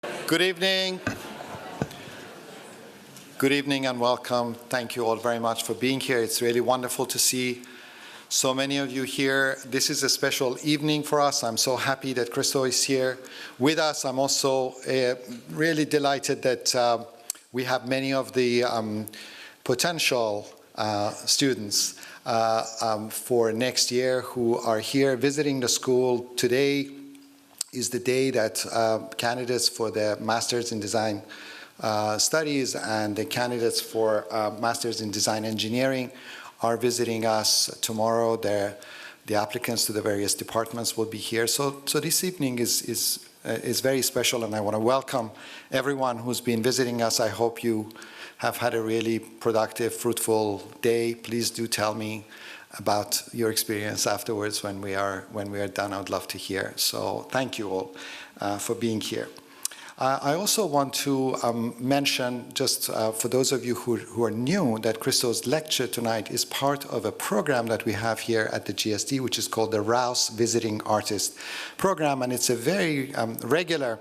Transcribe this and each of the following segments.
Good evening. Good evening and welcome. Thank you all very much for being here. It's really wonderful to see so many of you here. This is a special evening for us. I'm so happy that Christo is here with us. I'm also really delighted that we have many of the potential students for next year who are here visiting the school. Today is the day that candidates for the Masters in Design Studies and the candidates for Masters in Design Engineering are visiting us. Tomorrow the applicants to the various departments will be here. So this evening is very special, and I want to welcome everyone who's been visiting us. I hope you have had a really productive, fruitful day. Please do tell me about your experience afterwards when we are done. I would love to hear. So thank you all for being here. I also want to mention, just for those of you who are new, that Christo's lecture tonight is part of a program that we have here at the GSD, which is called the Rouse Visiting Artist Program, and it's a very regular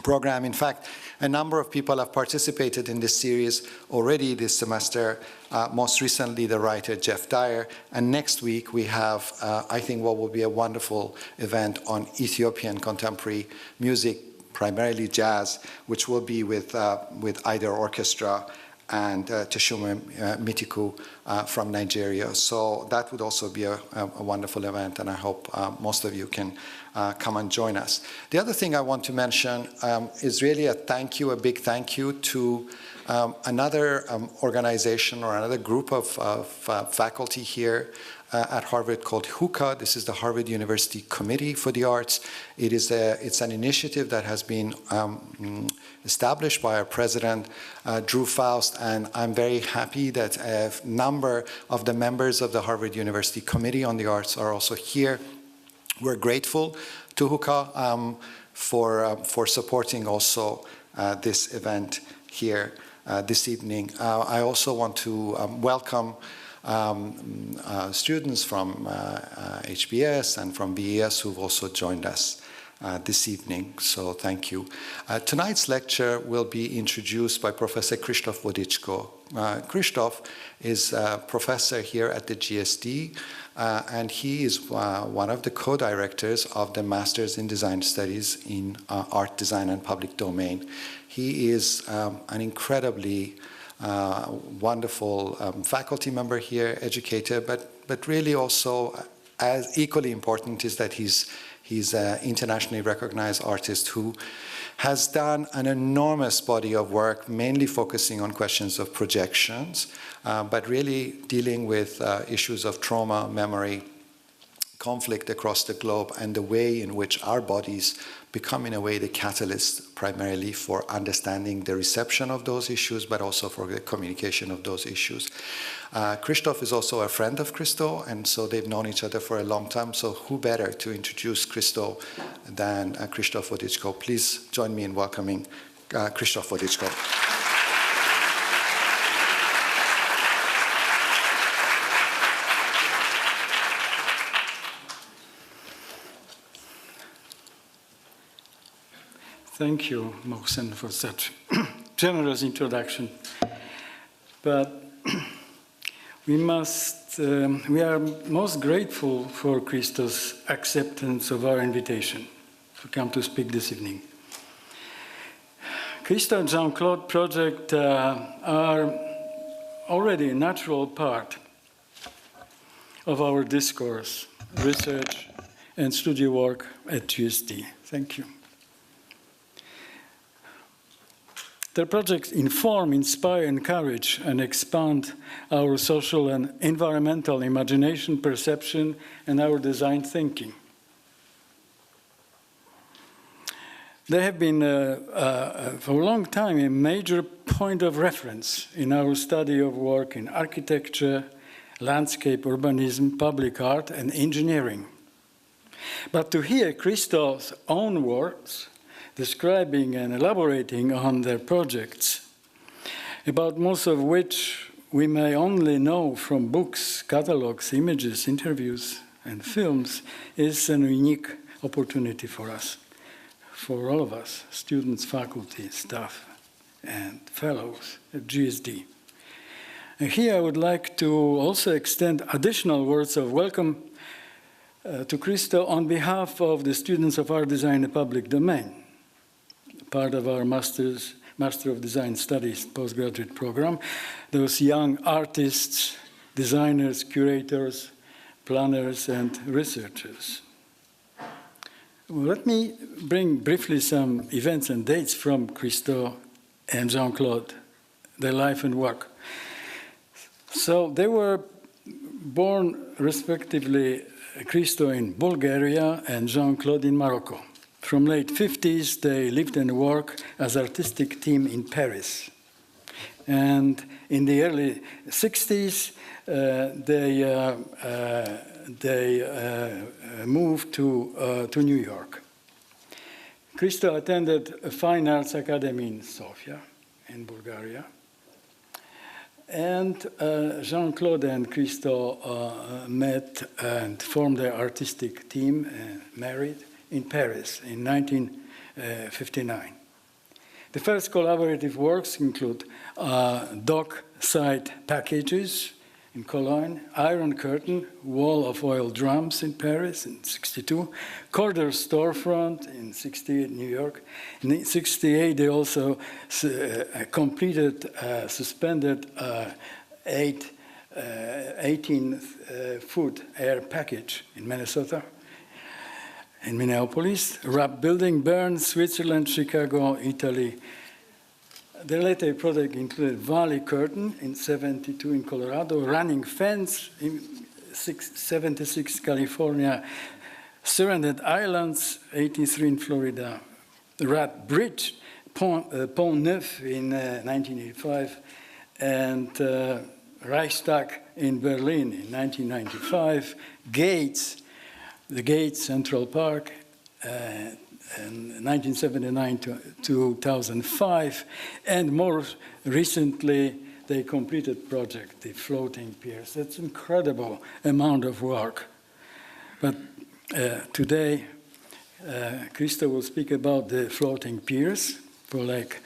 program. In fact, a number of people have participated in this series already this semester, most recently the writer Jeff Dyer, and next week we have, I think, what will be a wonderful event on Ethiopian contemporary music, primarily jazz, which will be with either orchestra and Teshume Mitiku from Nigeria. So that would also be a wonderful event, and I hope most of you can come and join us. The other thing I want to mention is really a big thank you to another organization or another group of faculty here at Harvard called HUCA. This is the Harvard University Committee for the Arts. It's an initiative that has been established by our president, Drew Faust, and I'm very happy that a number of the members of the Harvard University Committee on the Arts are also here. We're grateful to HUCA for supporting also this event here this evening. I also want to welcome students from HBS and from BES who've also joined us this evening, so thank you. Tonight's lecture will be introduced by Professor Christo Vodichko. Christo is a professor here at the GSD, and he is one of the co-directors of the Masters in Design Studies in Art, Design, and Public Domain. He is an incredibly wonderful faculty member here, educator, but really also as equally important is that he's an internationally recognized artist who has done an enormous body of work, mainly focusing on questions of projections, but really dealing with issues of trauma, memory, conflict across the globe, and the way in which our bodies become, in a way, the catalyst primarily for understanding the reception of those issues, but also for the communication of those issues. Christoph is also a friend of Christo, and so they've known each other for a long time. So who better to introduce Christo than Christo Vodichko? Please join me in welcoming Christo Vodichko. Thank you, Mohsen, for such generous introduction. But we are most grateful for Christo's acceptance of our invitation to come to speak this evening. Christo and Jean-Claude project are already a natural part of our discourse, research, and studio work at GSD. Thank you. Their projects inform, inspire, encourage, and expand our social and environmental imagination, perception, and our design thinking. They have been, for a long time, a major point of reference in our study of work in architecture, landscape, urbanism, public art, and engineering. But to hear Christo's own words, describing and elaborating on their projects, about most of which we may only know from books, catalogs, images, interviews, and films, is a unique opportunity for us. for all of us, students, faculty, staff, and fellows at GSD. And here I would like to also extend additional words of welcome to Christo on behalf of the students of Art Design in the Public Domain, part of our Master of Design Studies postgraduate program. Those young artists, designers, curators, planners, and researchers. Well, let me bring briefly some events and dates from Christo and Jean-Claude, their life and work. So they were born respectively Christo in Bulgaria and Jean-Claude in Morocco. From late 50s, they lived and worked as artistic team in Paris. And in the early 60s, they moved to New York. Christo attended a fine arts academy in Sofia, in Bulgaria. And Jean-Claude and Christo met and formed their artistic team, married, in Paris in 1959. The first collaborative works include dockside packages in Cologne, Iron Curtain, Wall of Oil Drums in Paris in 62, Corridor Storefront in 68, New York. In 68, they also completed suspended 18-foot air package in Minnesota. In Minneapolis, Rapp Building, Bern, Switzerland, Chicago, Italy. The later project included Valley Curtain in 72 in Colorado, Running Fence in 76, California, Surrounded Islands, 83 in Florida, Rat Bridge, Pont Neuf in 1985, and Reichstag in Berlin in 1995, Gates, the Gates Central Park, in 1979 to 2005, and more recently, they completed project, the floating piers. That's an incredible amount of work. But today, Christo will speak about the floating piers for like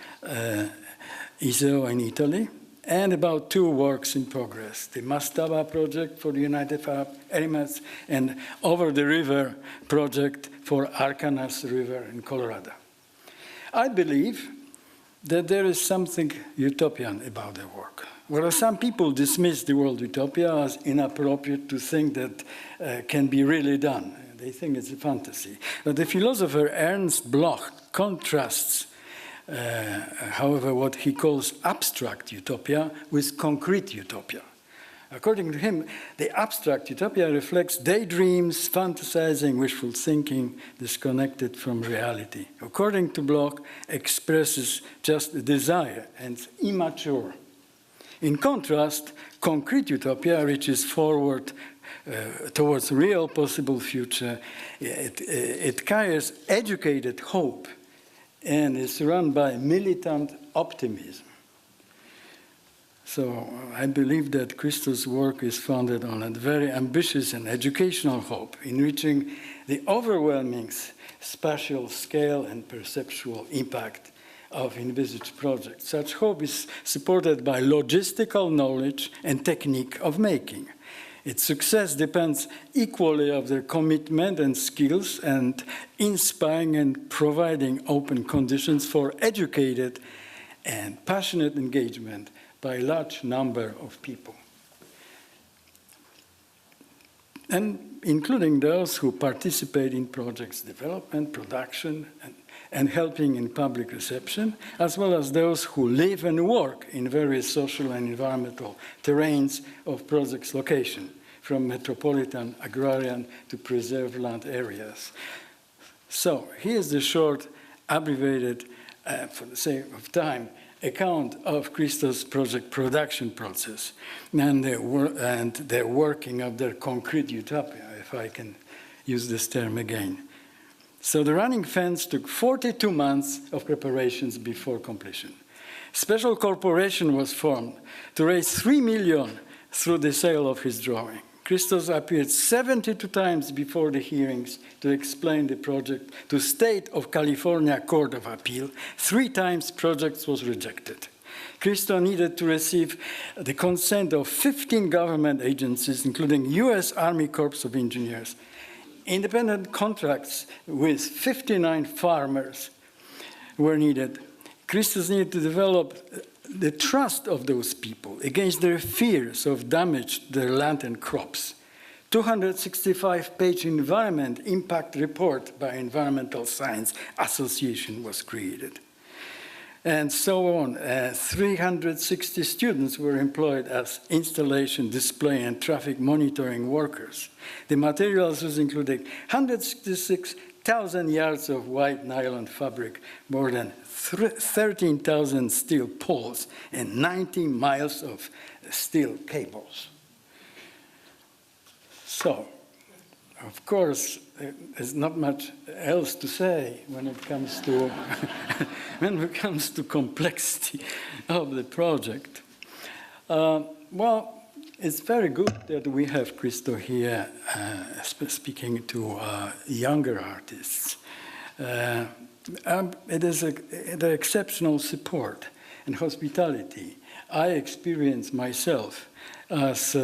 Iseo in Italy, and about two works in progress, the Mastaba project for the United Arab Emirates and Over the River project for Arkansas River in Colorado. I believe that there is something utopian about their work. Whereas some people dismiss the word utopia as inappropriate to think that can be really done. They think it's a fantasy. But the philosopher Ernst Bloch contrasts however, what he calls abstract utopia with concrete utopia. According to him, the abstract utopia reflects daydreams, fantasizing, wishful thinking, disconnected from reality. According to Bloch, expresses just a desire and immature. In contrast, concrete utopia reaches forward towards a real possible future. It carries educated hope and is run by militant optimism. So I believe that Christo's work is founded on a very ambitious and educational hope in reaching the overwhelming spatial scale and perceptual impact of envisaged projects. Such hope is supported by logistical knowledge and technique of making. Its success depends equally on their commitment and skills and inspiring and providing open conditions for educated and passionate engagement by a large number of people, and including those who participate in projects development, production, and helping in public reception, as well as those who live and work in various social and environmental terrains of project's location, from metropolitan, agrarian to preserved land areas. So here's the short, abbreviated, for the sake of time, account of Christo's project production process and the working of their concrete utopia, if I can use this term again. So the running fence took 42 months of preparations before completion. Special corporation was formed to raise 3 million through the sale of his drawing. Christos appeared 72 times before the hearings to explain the project to State of California Court of Appeal. 3 times project was rejected. Christo needed to receive the consent of 15 government agencies, including US Army Corps of Engineers. Independent contracts with 59 farmers were needed. Christos needed to develop the trust of those people against their fears of damage to their land and crops. 265-page environment impact report by Environmental Science Association was created. And so on. 360 students were employed as installation, display, and traffic monitoring workers. The materials was including 166,000 yards of white nylon fabric, more than 13,000 steel poles, and 90 miles of steel cables. So, of course, there's not much else to say when it comes to when it comes to complexity of the project. Well, it's very good that we have Christo here speaking to younger artists. It is the exceptional support and hospitality I experienced myself as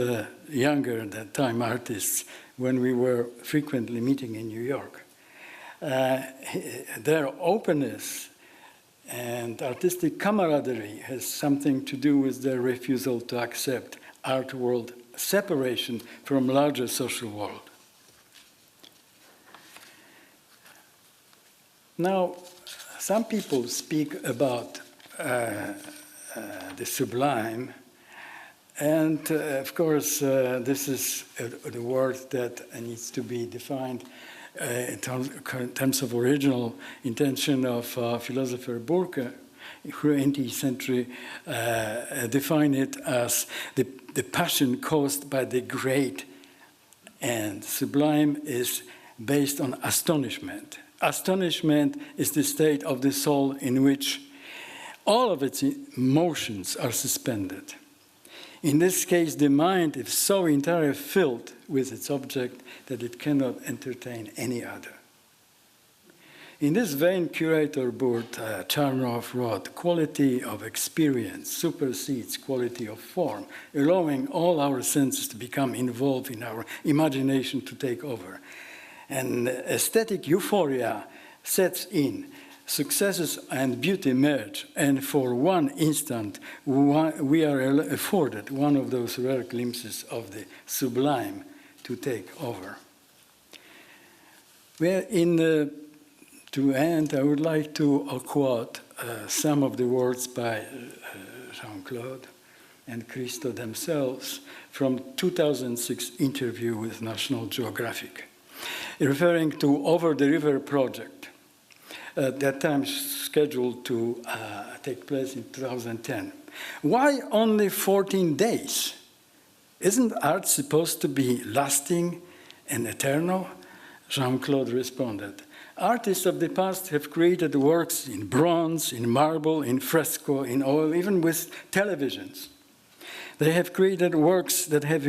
younger at that time artists when we were frequently meeting in New York. Their openness and artistic camaraderie has something to do with their refusal to accept art world separation from larger social world. Now, some people speak about the sublime, and of course, this is the word that needs to be defined in terms of original intention of philosopher Burke, who in the 18th century defined it as the passion caused by the great, and sublime is based on astonishment. Astonishment is the state of the soul in which all of its emotions are suspended. In this case, the mind is so entirely filled with its object that it cannot entertain any other. In this vein, curator Burt Charnoff wrote, "Quality of experience supersedes quality of form, allowing all our senses to become involved in our imagination to take over. And aesthetic euphoria sets in. Successes and beauty merge, and for one instant, we are afforded one of those rare glimpses of the sublime to take over." To end, I would like to quote some of the words by Jean-Claude and Christo themselves from 2006 interview with National Geographic, referring to Over the River project, at that time scheduled to take place in 2010. "Why only 14 days? Isn't art supposed to be lasting and eternal?" Jean-Claude responded, "Artists of the past have created works in bronze, in marble, in fresco, in oil, even with televisions. They have created works that have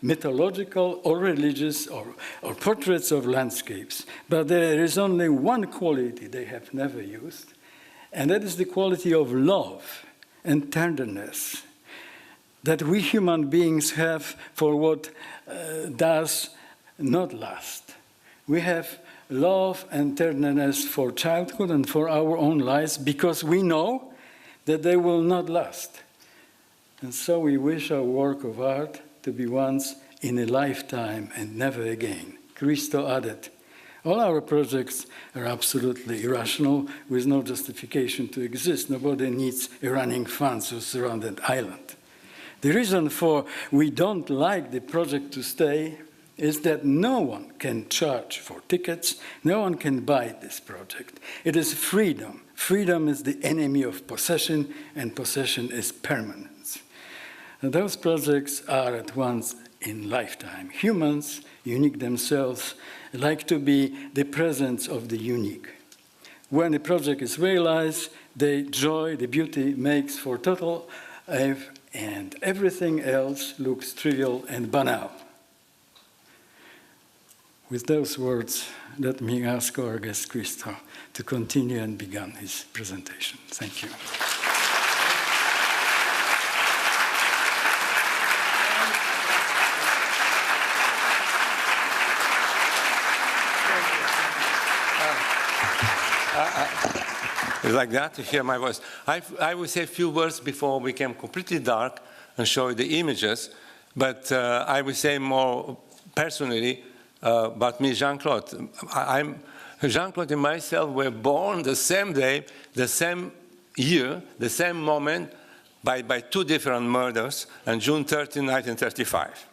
mythological or religious or portraits of landscapes. But there is only one quality they have never used, and that is the quality of love and tenderness that we human beings have for what does not last. We have love and tenderness for childhood and for our own lives because we know that they will not last. And so we wish our work of art to be once in a lifetime and never again." Christo added, "All our projects are absolutely irrational with no justification to exist. Nobody needs a running fund to surround an island. The reason for we don't like the project to stay is that no one can charge for tickets, no one can buy this project. It is freedom. Freedom is the enemy of possession, and possession is permanence. And those projects are at once in lifetime. Humans, unique themselves, like to be the presence of the unique. When the project is realized, the joy, the beauty makes for total, and everything else looks trivial and banal. with those words, let me ask our guest Christo to continue and begin his presentation. Thank you. It's like that to hear my voice. I will say a few words before we become completely dark and show you the images, but I will say more personally about me, Jean-Claude. Jean-Claude and myself were born the same day, the same year, the same moment, by two different murders on June 13, 1935.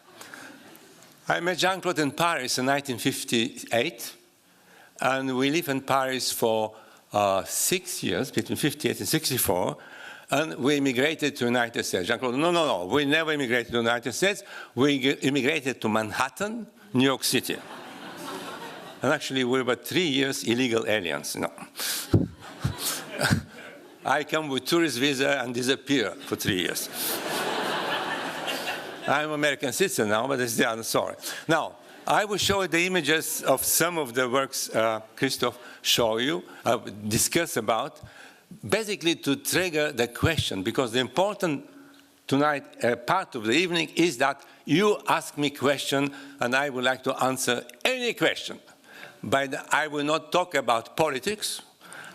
I met Jean-Claude in Paris in 1958, and we lived in Paris for 6 years, between 58 and 64, and we immigrated to the United States. Jean-Claude, no, we never immigrated to the United States. We immigrated to Manhattan, New York City. And actually, we were 3 years illegal aliens. No. I come with tourist visa and disappear for 3 years. I'm American citizen now, but that's the other story. Now, I will show you the images of some of the works Christophe showed you, discuss about, basically to trigger the question, because the important tonight part of the evening is that you ask me question, and I would like to answer any question. But I will not talk about politics,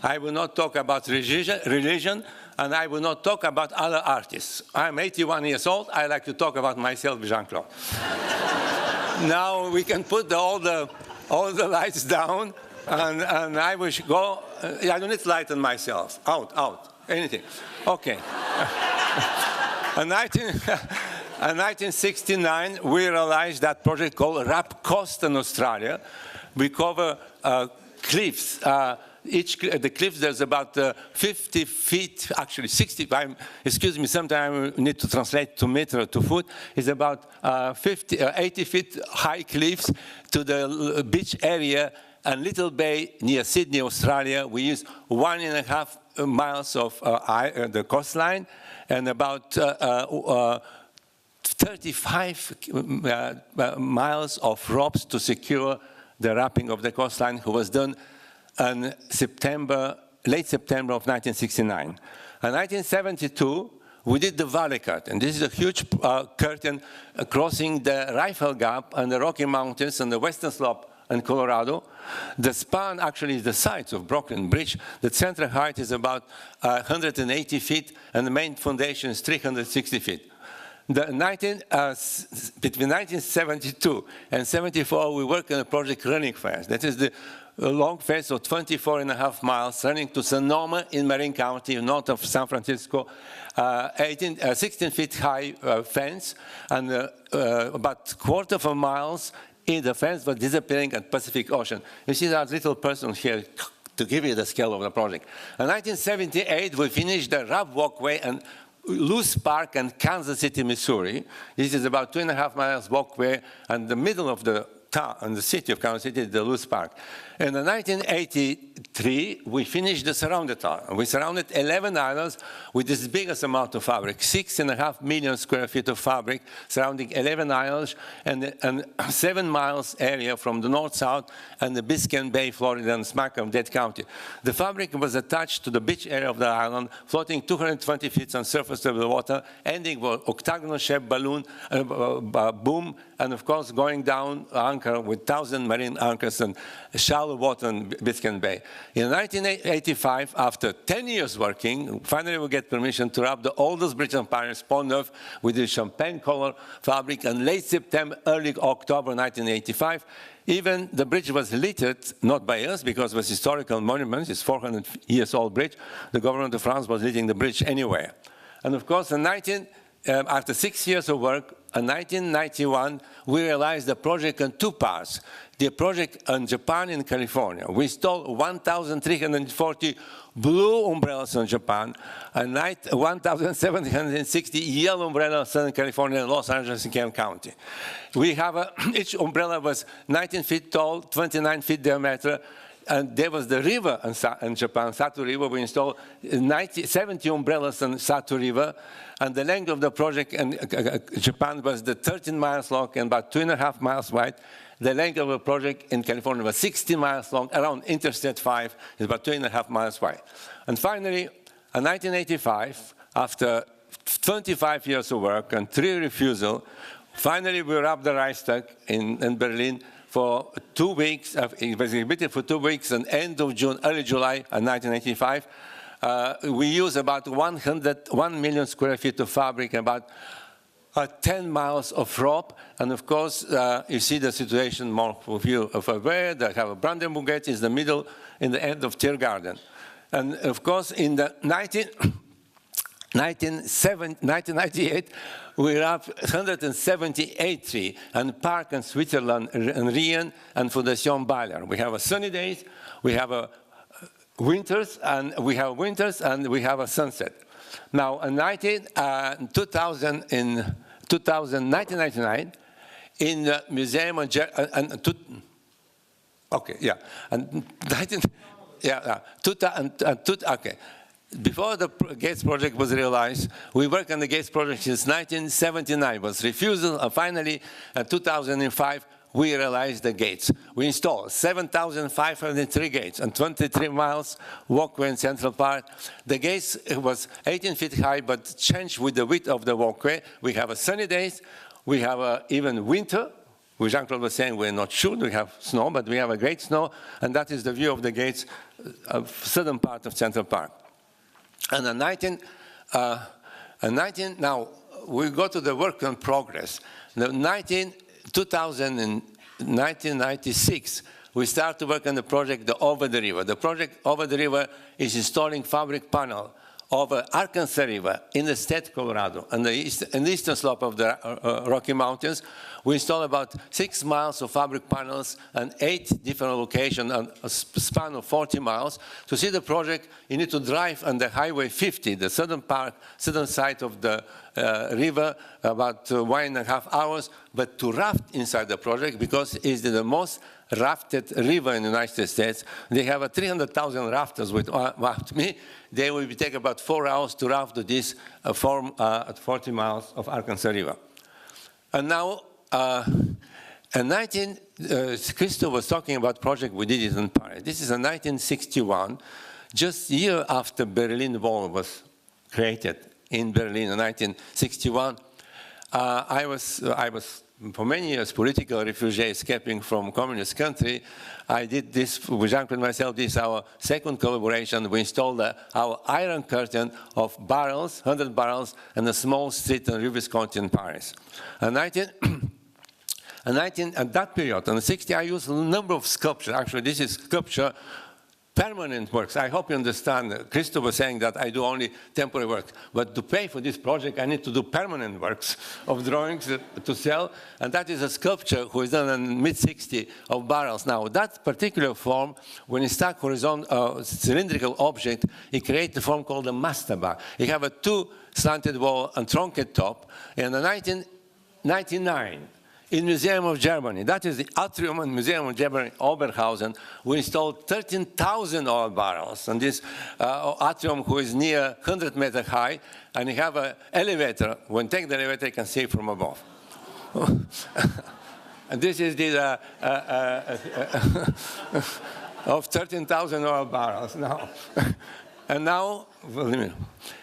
I will not talk about religion, and I will not talk about other artists. I'm 81 years old, I like to talk about myself, Jean-Claude. Now we can put all the lights down, and I will go. I don't need to lighten myself. Out, anything. Okay. In 1969, we realized that project called Rap Coast in Australia. We cover cliffs. The cliffs, there's about 50 feet, actually 65, excuse me, sometimes I need to translate to meter to foot, is about 80 feet high cliffs to the beach area and Little Bay near Sydney, Australia. We use 1.5 miles of the coastline and about 35 miles of ropes to secure the wrapping of the coastline, who was done in late September of 1969. In 1972, we did the Valley Cut, and this is a huge curtain crossing the Rifle Gap and the Rocky Mountains and the western slope in Colorado. The span actually is the size of Brooklyn Bridge. The central height is about 180 feet, and the main foundation is 360 feet. Between 1972 and 74, we worked on a project running fence. That is the long fence of 24.5 miles running to Sonoma in Marin County, north of San Francisco, 16 feet high fence, and about quarter of a mile in the fence was disappearing at Pacific Ocean. You see that little person here to give you the scale of the project. In 1978, we finished the Rap Walkway and Loose Park in Kansas City, Missouri. This is about 2.5 miles walkway, and the middle of the town, in the city of Kansas City, the Loose Park. In 1983, we finished the surrounded town. We surrounded 11 islands with this biggest amount of fabric, 6.5 million square feet of fabric surrounding 11 islands and 7 miles area from the north-south and the Biscayne Bay, Florida, and smack of that county. The fabric was attached to the beach area of the island, floating 220 feet on the surface of the water, ending with octagonal-shaped balloon boom, and of course going down anchor with 1,000 marine anchors and shallow water in Biscayne Bay. In 1985, after 10 years working, finally we get permission to wrap the oldest bridge in Paris, Pont Neuf, with the champagne color fabric, and late September, early October 1985, even the bridge was littered, not by us, because it was historical monument, it's 400 years old bridge. The government of France was leading the bridge anywhere. And of course, after 6 years of work, in 1991, we realized the project in two parts. The project in Japan and California. We installed 1,340 blue umbrellas in Japan and 1,760 yellow umbrellas in California and Los Angeles and Kern County. We have each umbrella was 19 feet tall, 29 feet diameter, and there was the river in Japan, Sato River. We installed 70 umbrellas in Sato River, and the length of the project in Japan was the 13 miles long and about 2.5 miles wide. The length of the project in California was 60 miles long, around Interstate 5, is about 2.5 miles wide. And finally, in 1985, after 25 years of work and 3 refusals, finally we wrapped the Reichstag in Berlin for 2 weeks. It was exhibited for 2 weeks, and end of June, early July of 1985. We use about 1 million square feet of fabric, about 10 miles of rope, and of course, you see the situation more of you of aware. They have a Brandenburg Gate in the middle, in the end of Tiergarten. And of course, in the 1998, we wrapped 178 trees, and park in Switzerland, and Rien, and Fondation Baylor. We have a sunny days, we have a winters, and we have a sunset. Now, in 1999, in the Museum of before the Gates project was realized, we worked on the Gates project since 1979. It was refusal, and finally, in 2005, we realized the gates. We installed 7,503 gates and 23 miles walkway in Central Park. The gates was 18 feet high, but changed with the width of the walkway. We have a sunny days. We have even winter. Jean-Claude was saying we're not sure we have snow, but we have a great snow, and that is the view of the gates of southern part of Central Park. And in now we go to the work in progress. The 1996, we start to work on the project Over the River. The project Over the River is installing fabric panel over Arkansas River in the state of Colorado, on the eastern slope of the Rocky Mountains. We install about 6 miles of fabric panels and 8 different locations on a span of 40 miles. To see the project, you need to drive on the Highway 50, the southern side of the river, about 1.5 hours, but to raft inside the project, because it's the most rafted river in the United States. They have 300,000 rafters with me. They will take about 4 hours to raft to this 40 miles of Arkansas River. And now, Christo was talking about project we did in Paris. This is in 1961, just a year after Berlin Wall was created in Berlin in 1961. I was for many years political refugee escaping from communist country. I did this with Jean-Claude and myself. This is our second collaboration. We installed our iron curtain of barrels, 100 barrels, and a small street in Rue Visconti in Paris. At that period, in the 60s, I used a number of sculptures. Actually, this is sculpture, permanent works. I hope you understand. Christo was saying that I do only temporary work. But to pay for this project, I need to do permanent works of drawings to sell. And that is a sculpture who is done in mid-60s of barrels. Now, that particular form, when it's stuck horizontal, cylindrical object, it creates a form called a mastaba. You have a 2 slanted wall and truncated top. In 1999, in Museum of Germany, that is the atrium and Museum of Germany, Oberhausen, we installed 13,000 oil barrels. And this atrium, who is near 100 meters high, and you have an elevator. When you take the elevator, you can see from above. And this is the of 13,000 oil barrels now. And now,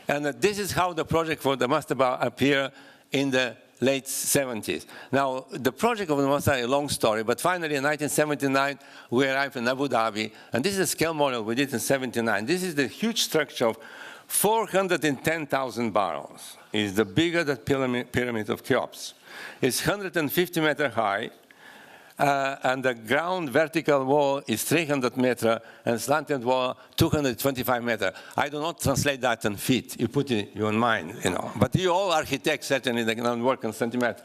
and this is how the project for the mastaba appeared in the late 70s. Now, the project of the mastaba is a long story, but finally in 1979, we arrived in Abu Dhabi, and this is a scale model we did in 79. This is the huge structure of 410,000 barrels. It's the bigger the pyramid of Cheops. It's 150 meters high, and the ground vertical wall is 300 meters, and slanted wall 225 meters. I do not translate that in feet. You put it in your mind, you know. But you all architects, certainly, they can work in centimeters.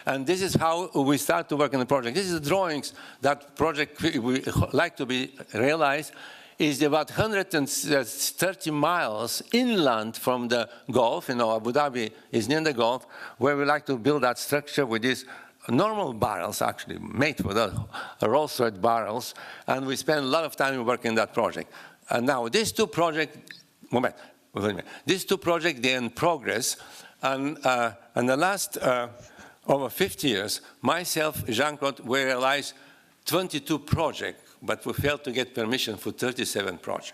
And this is how we start to work on the project. This is the drawings that project we like to be realized. Is about 130 miles inland from the Gulf. You know, Abu Dhabi is near the Gulf, where we like to build that structure with this normal barrels, actually made for the Rolls-Royce barrels, and we spend a lot of time working on that project. And now these two projects, they're in progress, and the last over 50 years, myself, Jean-Claude, we realized 22 projects, but we failed to get permission for 37 projects.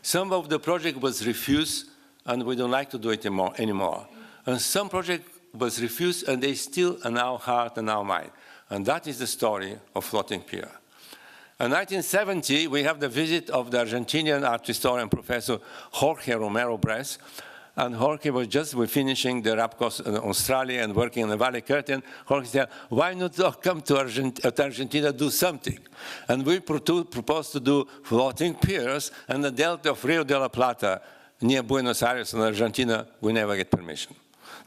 Some of the project was refused, and we don't like to do it anymore. And some project was refused, and they still in our heart and our mind. And that is the story of Floating Pier. In 1970, we have the visit of the Argentinian art historian, Professor Jorge Romero Bres. And Jorge was just finishing the rap course in Australia and working in the Valley Curtain. Jorge said, why not come to Argentina, do something? And we proposed to do floating piers in the delta of Rio de la Plata, near Buenos Aires in Argentina. We never get permission.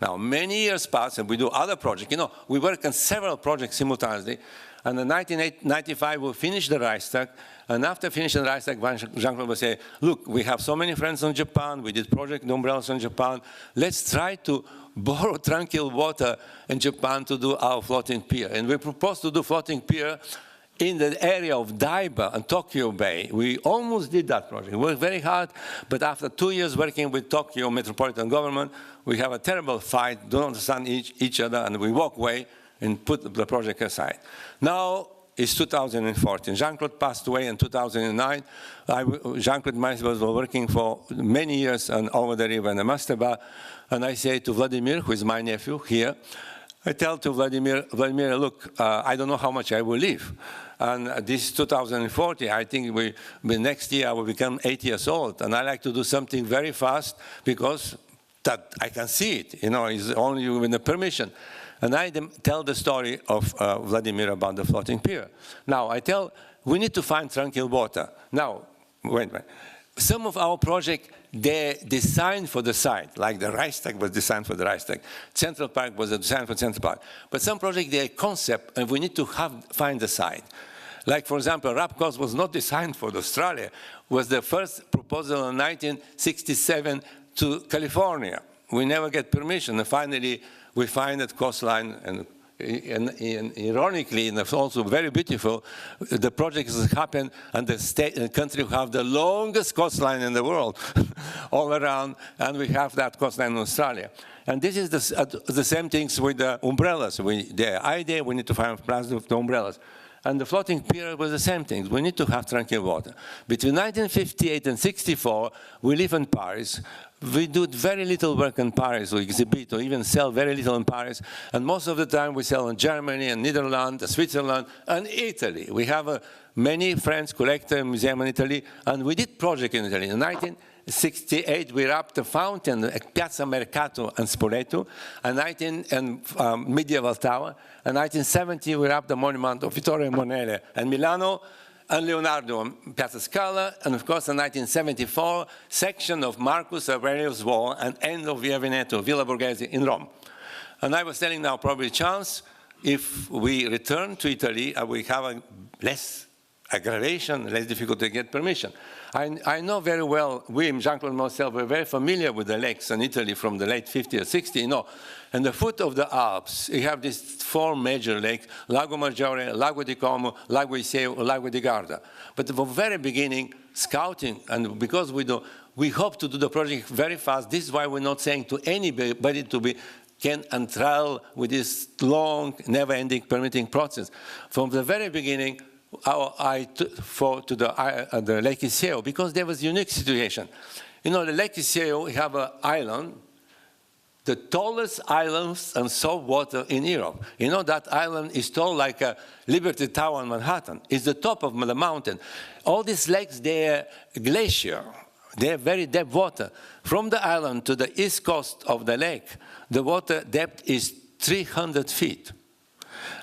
Now, many years pass, and we do other projects. You know, we work on several projects simultaneously. And in 1995, we finished the Reichstag. And after finishing the Reichstag, Jean-Claude would say, look, we have so many friends in Japan. We did project umbrellas in Japan. Let's try to borrow tranquil water in Japan to do our floating pier. And we proposed to do floating pier in the area of Daiba and Tokyo Bay. We almost did that project. We worked very hard, but after 2 years working with Tokyo metropolitan government, we have a terrible fight, don't understand each other, and we walk away and put the project aside. Now it's 2014. Jean-Claude passed away in 2009. Jean-Claude and myself were working for many years over the river in the Mastaba, and I say to Vladimir, who is my nephew here, I tell to Vladimir, look, I don't know how much I will live. And this is 2040, I think next year I will become 8 years old. And I like to do something very fast because that I can see it, you know, it's only with the permission. And I tell the story of Vladimir about the floating pier. Now, I tell, we need to find tranquil water. Now, wait. Some of our projects, they're designed for the site, like the Reichstag was designed for the Reichstag. Central Park was designed for Central Park. But some projects, they're concept, and we need to find the site. Like, for example, Rapcos was not designed for Australia. It was the first proposal in 1967 to California. We never get permission, and finally, we find that coastline, and ironically, and it's also very beautiful, the project has happened, and the country have the longest coastline in the world, all around, and we have that coastline in Australia. And this is the same things with the umbrellas. The idea, we need to find plans of the umbrellas. And the floating pier was the same thing. We need to have tranquil water. Between 1958 and 64, we live in Paris. We do very little work in Paris, or exhibit, or even sell very little in Paris. And most of the time we sell in Germany, and Netherlands, Switzerland, and Italy. We have many friends, collectors, museum in Italy, and we did project in Italy. In 1968, we wrapped the fountain at Piazza Mercato and Spoleto, and medieval tower. In 1970, we wrapped the monument of Vittorio Emanuele in Milano, and Leonardo on Piazza Scala, and of course in 1974, section of Marcus Aurelius' wall and end of Via Veneto, Villa Borghese in Rome. And I was telling now probably chance, if we return to Italy, we have a less aggravation, less difficulty to get permission. I know very well, we, Jean-Claude and myself, were very familiar with the lakes in Italy from the late 50s or 60s. You know, in the foot of the Alps, you have these 4 major lakes, Lago Maggiore, Lago di Como, Lago Iseo, Lago di Garda. But from the very beginning, scouting, and because we hope to do the project very fast, this is why we're not saying to anybody to be can trial with this long, never-ending permitting process. From the very beginning, our eye to the Lake Iseo, because there was a unique situation. You know, the Lake Iseo, we have an island, the tallest islands and salt water in Europe. You know, that island is tall like a Liberty Tower in Manhattan. It's the top of the mountain. All these lakes, they're glacier. They're very deep water. From the island to the east coast of the lake, the water depth is 300 feet.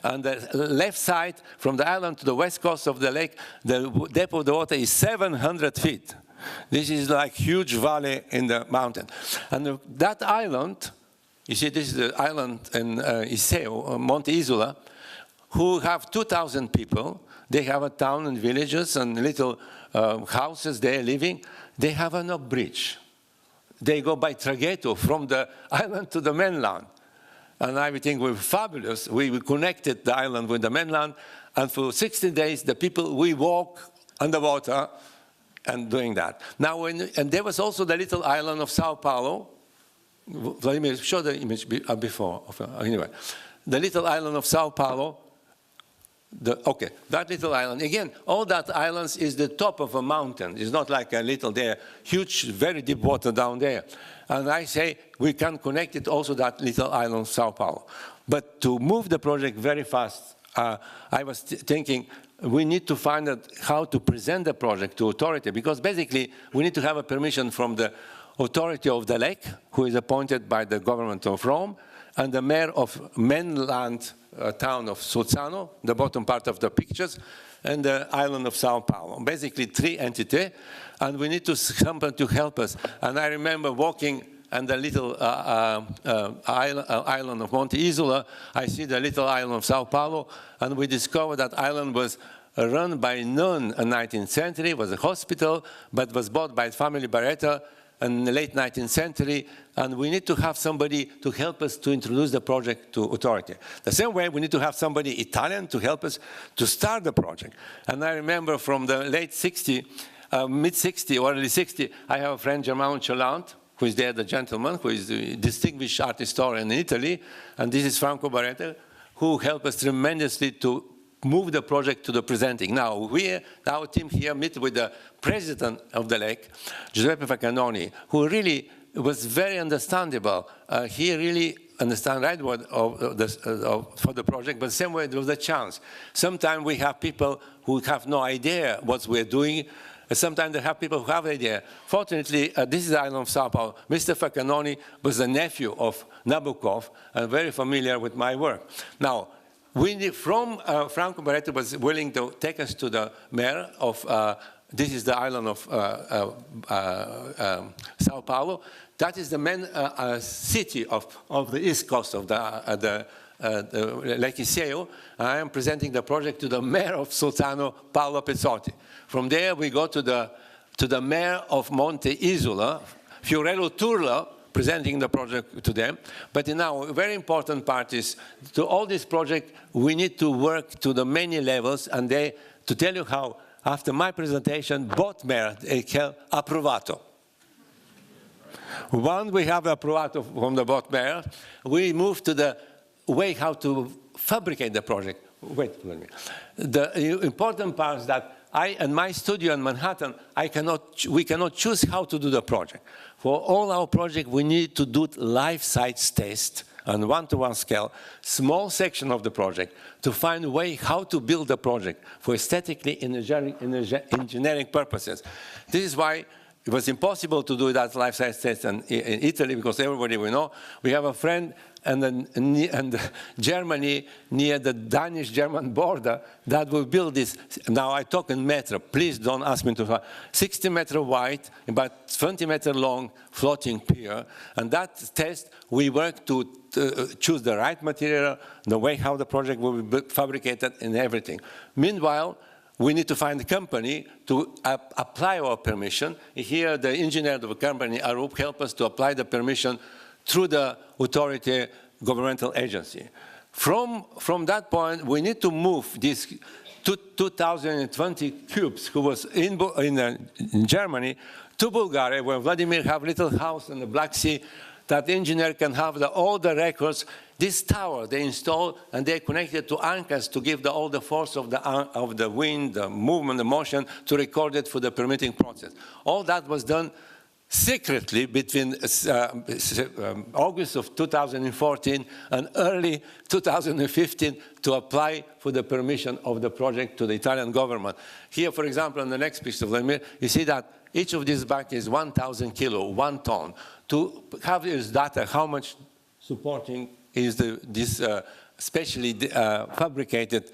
On the left side, from the island to the west coast of the lake, the depth of the water is 700 feet. This is like huge valley in the mountain. And that island, you see, this is the island in Iseo, Monte Isola, who have 2,000 people. They have a town and villages and little houses there living. They have no bridge. They go by traghetto from the island to the mainland. And everything was fabulous. We connected the island with the mainland, and for 60 days, the people, we walk underwater and doing that. Now, and there was also the little island of Sao Paulo. Vladimir, show the image before. Anyway, the little island of Sao Paulo. Okay, that little island, again, all that islands is the top of a mountain. It's not like a little there, huge, very deep water down there. And I say we can connect it also that little island of Sao Paulo. But to move the project very fast, I was thinking we need to find out how to present the project to authority, because basically we need to have a permission from the authority of the lake, who is appointed by the government of Rome, and the mayor of mainland town of Solzano, the bottom part of the pictures, and the island of Sao Paulo. Basically 3 entities, and we need to someone to help us. And I remember walking on the little island of Monte Isola. I see the little island of Sao Paulo, and we discovered that island was run by a nun in the 19th century, was a hospital, but was bought by family Barretta in the late 19th century, and we need to have somebody to help us to introduce the project to authority. The same way, we need to have somebody Italian to help us to start the project. And I remember from the late 60s, mid-60s or early 60s, I have a friend, Germano Celant, who is there, the gentleman, who is a distinguished art historian in Italy, and this is Franco Barretta, who helped us tremendously to move the project to the presenting. Now, our team here meet with the president of the lake, Giuseppe Faccanoni, who really was very understandable. He really understands right word for the project, but the same way there was a chance. Sometimes we have people who have no idea what we're doing. Sometimes they have people who have an idea. Fortunately, this is the island of Sao Paulo. Mr. Faccanoni was the nephew of Nabokov and very familiar with my work. Now, Franco Barretta was willing to take us to the mayor of, this is the island of Sao Paulo. That is the main city of the east coast of the Lake Iseo. I am presenting the project to the mayor of Solzano, Paolo Pezzotti. From there, we go to the mayor of Monte Isola, Fiorello Turla, presenting the project to them. But now, a very important part is, to all this project, we need to work to the many levels, and to tell you how, after my presentation, both mayors approvato. Once we have approvato from the both mayors, we move to the way how to fabricate the project. Wait a minute. The important part is that in my studio in Manhattan, we cannot choose how to do the project. For all our project, we need to do life size test on one-to-one scale, small section of the project, to find a way how to build the project for aesthetically engineering purposes. This is why it was impossible to do that life size test in Italy, because everybody we know, we have a friend and Germany, near the Danish-German border, that will build this. Now I talk in meter, please don't ask me to. 60 meter wide, about 20 meter long, floating pier. And that test, we work to choose the right material, the way how the project will be fabricated and everything. Meanwhile, we need to find a company to apply our permission. Here, the engineer of the company, Arup, help us to apply the permission through the authority governmental agency. From that point, we need to move these 2,020 cubes who was in Germany to Bulgaria, where Vladimir have a little house in the Black Sea. That engineer can have all the records. This tower they install, and they connected to anchors to give all the force of the wind, the movement, the motion, to record it for the permitting process. All that was done secretly between August of 2014 and early 2015 to apply for the permission of the project to the Italian government. Here, for example, on the next picture, Vladimir, you see that each of these bags is 1,000 kilo, 1 ton. To have this data, how much supporting is this specially fabricated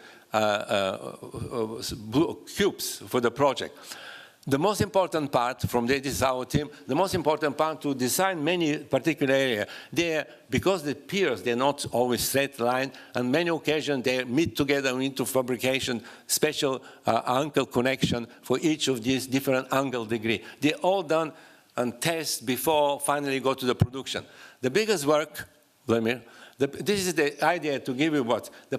cubes for the project. The most important part from this is our team, the most important part to design many particular areas. Because the piers, they're not always straight line, and many occasions they meet together into fabrication, special angle connection for each of these different angle degree. They're all done and test before finally go to the production. The biggest work, Vladimir, this is the idea to give you what? The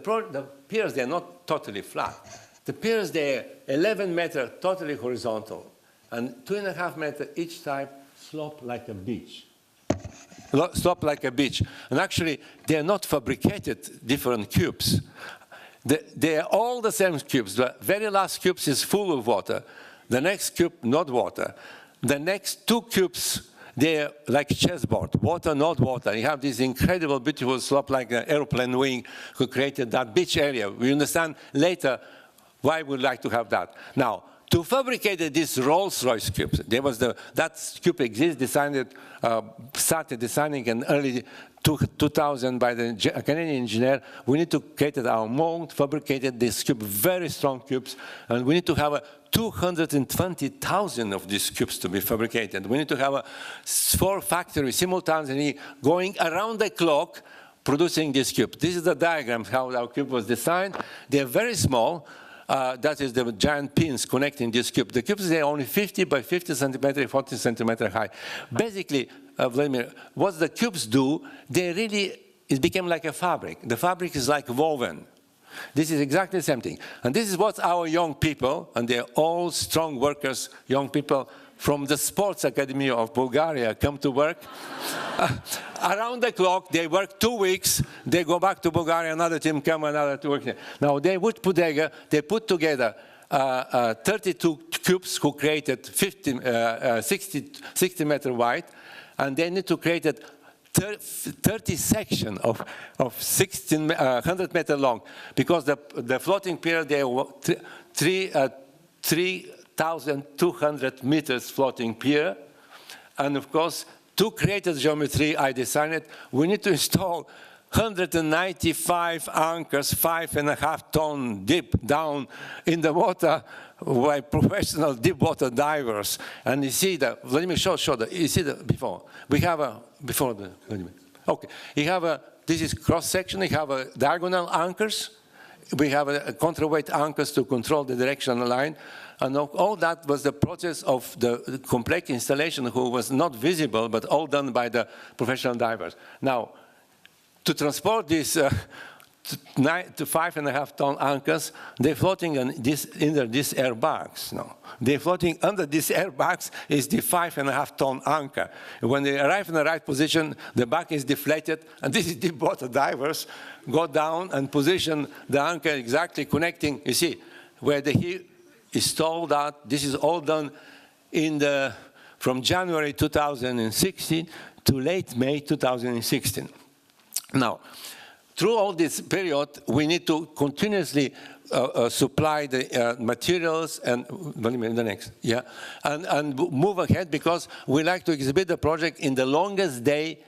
piers, they're not totally flat. The piers, they're 11 meters totally horizontal, and 2.5 meters each side slope like a beach. slope like a beach. And actually, they are not fabricated different cubes. They are all the same cubes. The very last cube is full of water. The next cube, not water. The next two cubes, they're like chessboard, water, not water. You have this incredible, beautiful slope like an airplane wing who created that beach area. We understand later why we'd like to have that. Now, to fabricate this Rolls-Royce cube, that cube exists, started designing in early 2000 by the Canadian engineer. We need to create our mold, fabricated this cube, very strong cubes, and we need to have 220,000 of these cubes to be fabricated. We need to have 4 factories simultaneously going around the clock producing this cube. This is the diagram how our cube was designed. They're very small. That is the giant pins connecting this cube. The cubes are only 50 by 50 centimeter, 40 centimeter high. Basically, Vladimir, what the cubes do, it became like a fabric. The fabric is like woven. This is exactly the same thing. And this is what our young people, and they're all strong workers, young people from the sports academy of Bulgaria come to work. Around the clock, they work 2 weeks, they go back to Bulgaria, another team come, another to work here. Now they put together 32 cubes who created 60 meter wide, and they need to create 30 sections of 100 meter long, because the floating pier, they were 3,200 meters floating pier, and of course, to create the geometry I designed it, we need to install 195 anchors, 5.5 ton deep down in the water by professional deep water divers. And you see let me show you see the before. We have okay. You have this is cross section, you have diagonal anchors. We have a counterweight anchors to control the directional line. And all that was the process of the complete installation, who was not visible, but all done by the professional divers. Now, to transport these to 5.5 ton anchors, they're floating under these airbags. No, they're floating under these airbags is the 5.5 ton anchor. When they arrive in the right position, the back is deflated, and this is deep water divers go down and position the anchor exactly connecting. You see where he installed that. This is all done from January 2016 to late May 2016. Now, through all this period, we need to continuously supply the materials and and move ahead, because we like to exhibit the project in the longest day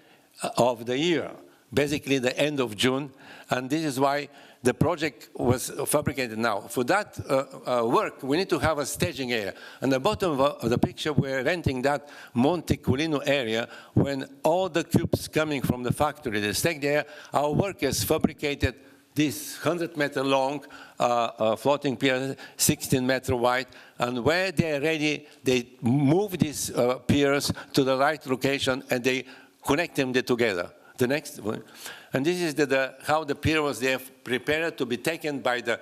of the year, basically the end of June, and this is why the project was fabricated now. For that work, we need to have a staging area. On the bottom of the picture, we're renting that Monteculino area. When all the cubes coming from the factory, they stay there, our workers fabricated this 100-meter long floating pier, 16-meter wide, and where they're ready, they move these piers to the right location, and they connect them together. The next one. And this is how the pier was there prepared to be taken by the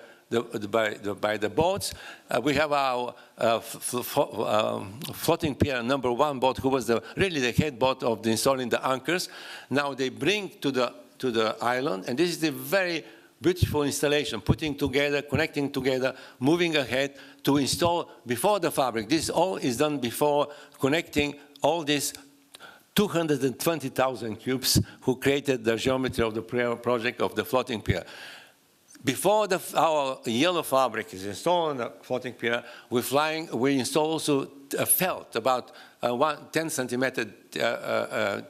boats. We have our floating pier #1 boat, who was really the head boat of installing the anchors. Now they bring to the island, and this is a very beautiful installation, putting together, connecting together, moving ahead to install before the fabric. This all is done before connecting all this 220,000 cubes who created the geometry of the project of the floating pier. Before our yellow fabric is installed on the floating pier, we install also a felt, about 10 centimeter, 10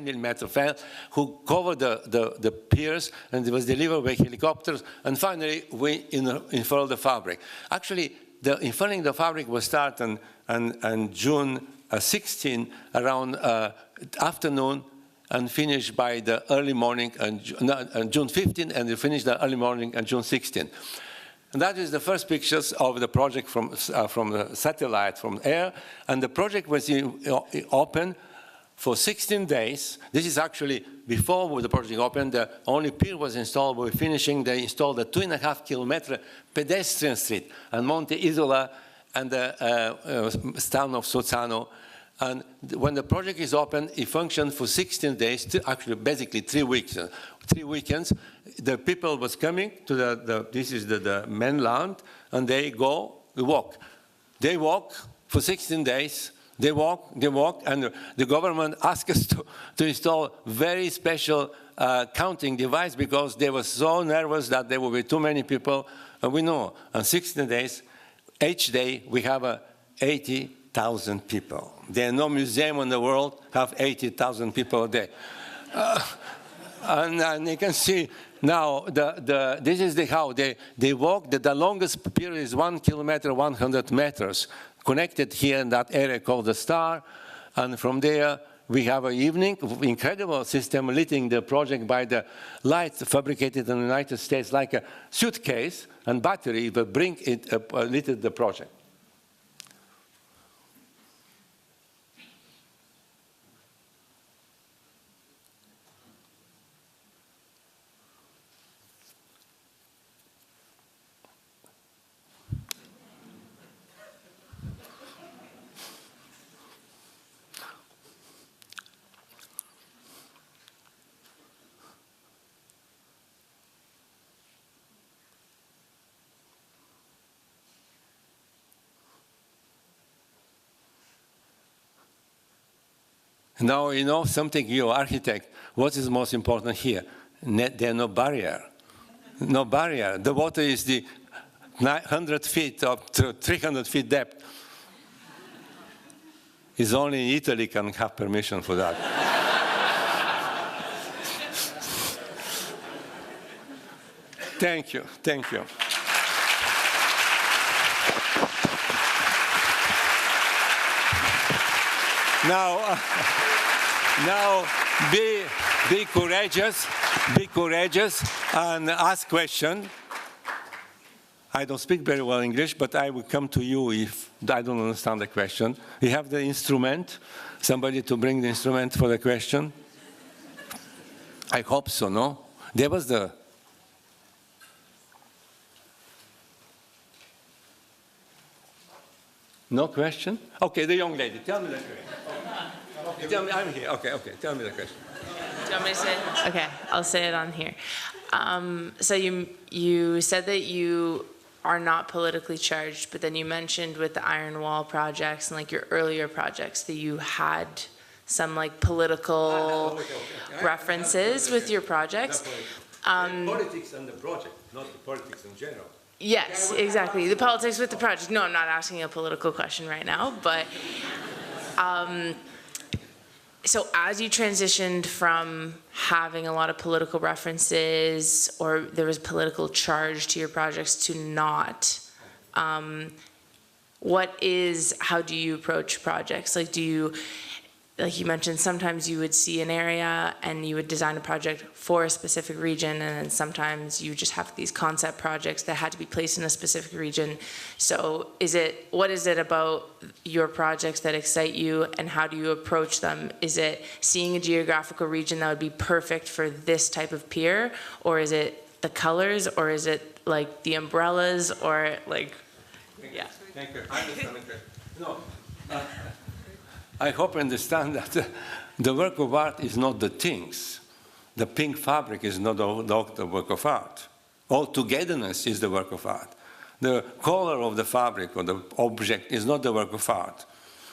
millimeter felt, who covered the piers, and it was delivered by helicopters, and finally we unfurled the fabric. Actually, the unfurling the fabric was started on June 16 around afternoon, and finished by the early morning on June 15, and we finished the early morning on June 16. And that is the first pictures of the project from the satellite, from air, and the project was open for 16 days. This is actually before the project opened. The only pier was installed. We're finishing. They installed a 2.5-kilometer pedestrian street on Monte Isola and the town of Sozzano. And when the project is open, it functions for 16 days, actually basically 3 weeks. 3 weekends, the people was coming to this is the mainland, and they walk. They walk for 16 days, they walk, and the government asked us to install very special counting device because they were so nervous that there would be too many people. And we know, on 16 days, each day we have 80,000 people. There is no museum in the world have 80,000 people a day. And you can see now, this is how they walk. The longest period is 1 kilometer, 100 meters, connected here in that area called the Star. And from there, we have an evening, incredible system lighting the project by the lights fabricated in the United States, like a suitcase and battery, but bring it lit the project. Now, you know something, you architect, what is most important here? There is no barrier. No barrier. The water is the 900 feet up to 300 feet depth. It's only Italy can have permission for that. Thank you, thank you. Now, be courageous, and ask questions. I don't speak very well English, but I will come to you if I don't understand the question. You have the instrument, somebody to bring the instrument for the question? I hope so, no? There was the... No question? Okay, the young lady, tell me the question. Okay, tell me, I'm here. Okay, tell me the question. Do you want me to say it? Okay, I'll say it on here. So you said that you are not politically charged, but then you mentioned with the Iron Wall projects and like your earlier projects that you had some like political references with your projects. Politics and the project, not the politics in general. Yes, exactly. The politics with the project. No, I'm not asking a political question right now, but so as you transitioned from having a lot of political references or there was political charge to your projects to not, how do you approach projects? Like like you mentioned, sometimes you would see an area and you would design a project for a specific region, and then sometimes you just have these concept projects that had to be placed in a specific region. So what is it about your projects that excite you, and how do you approach them? Is it seeing a geographical region that would be perfect for this type of pier, or is it the colors, or is it like the umbrellas, or like, yeah. Thank you. I understand the question. No. I hope you understand that the work of art is not the things. The pink fabric is not the work of art. All togetherness is the work of art. The color of the fabric or the object is not the work of art.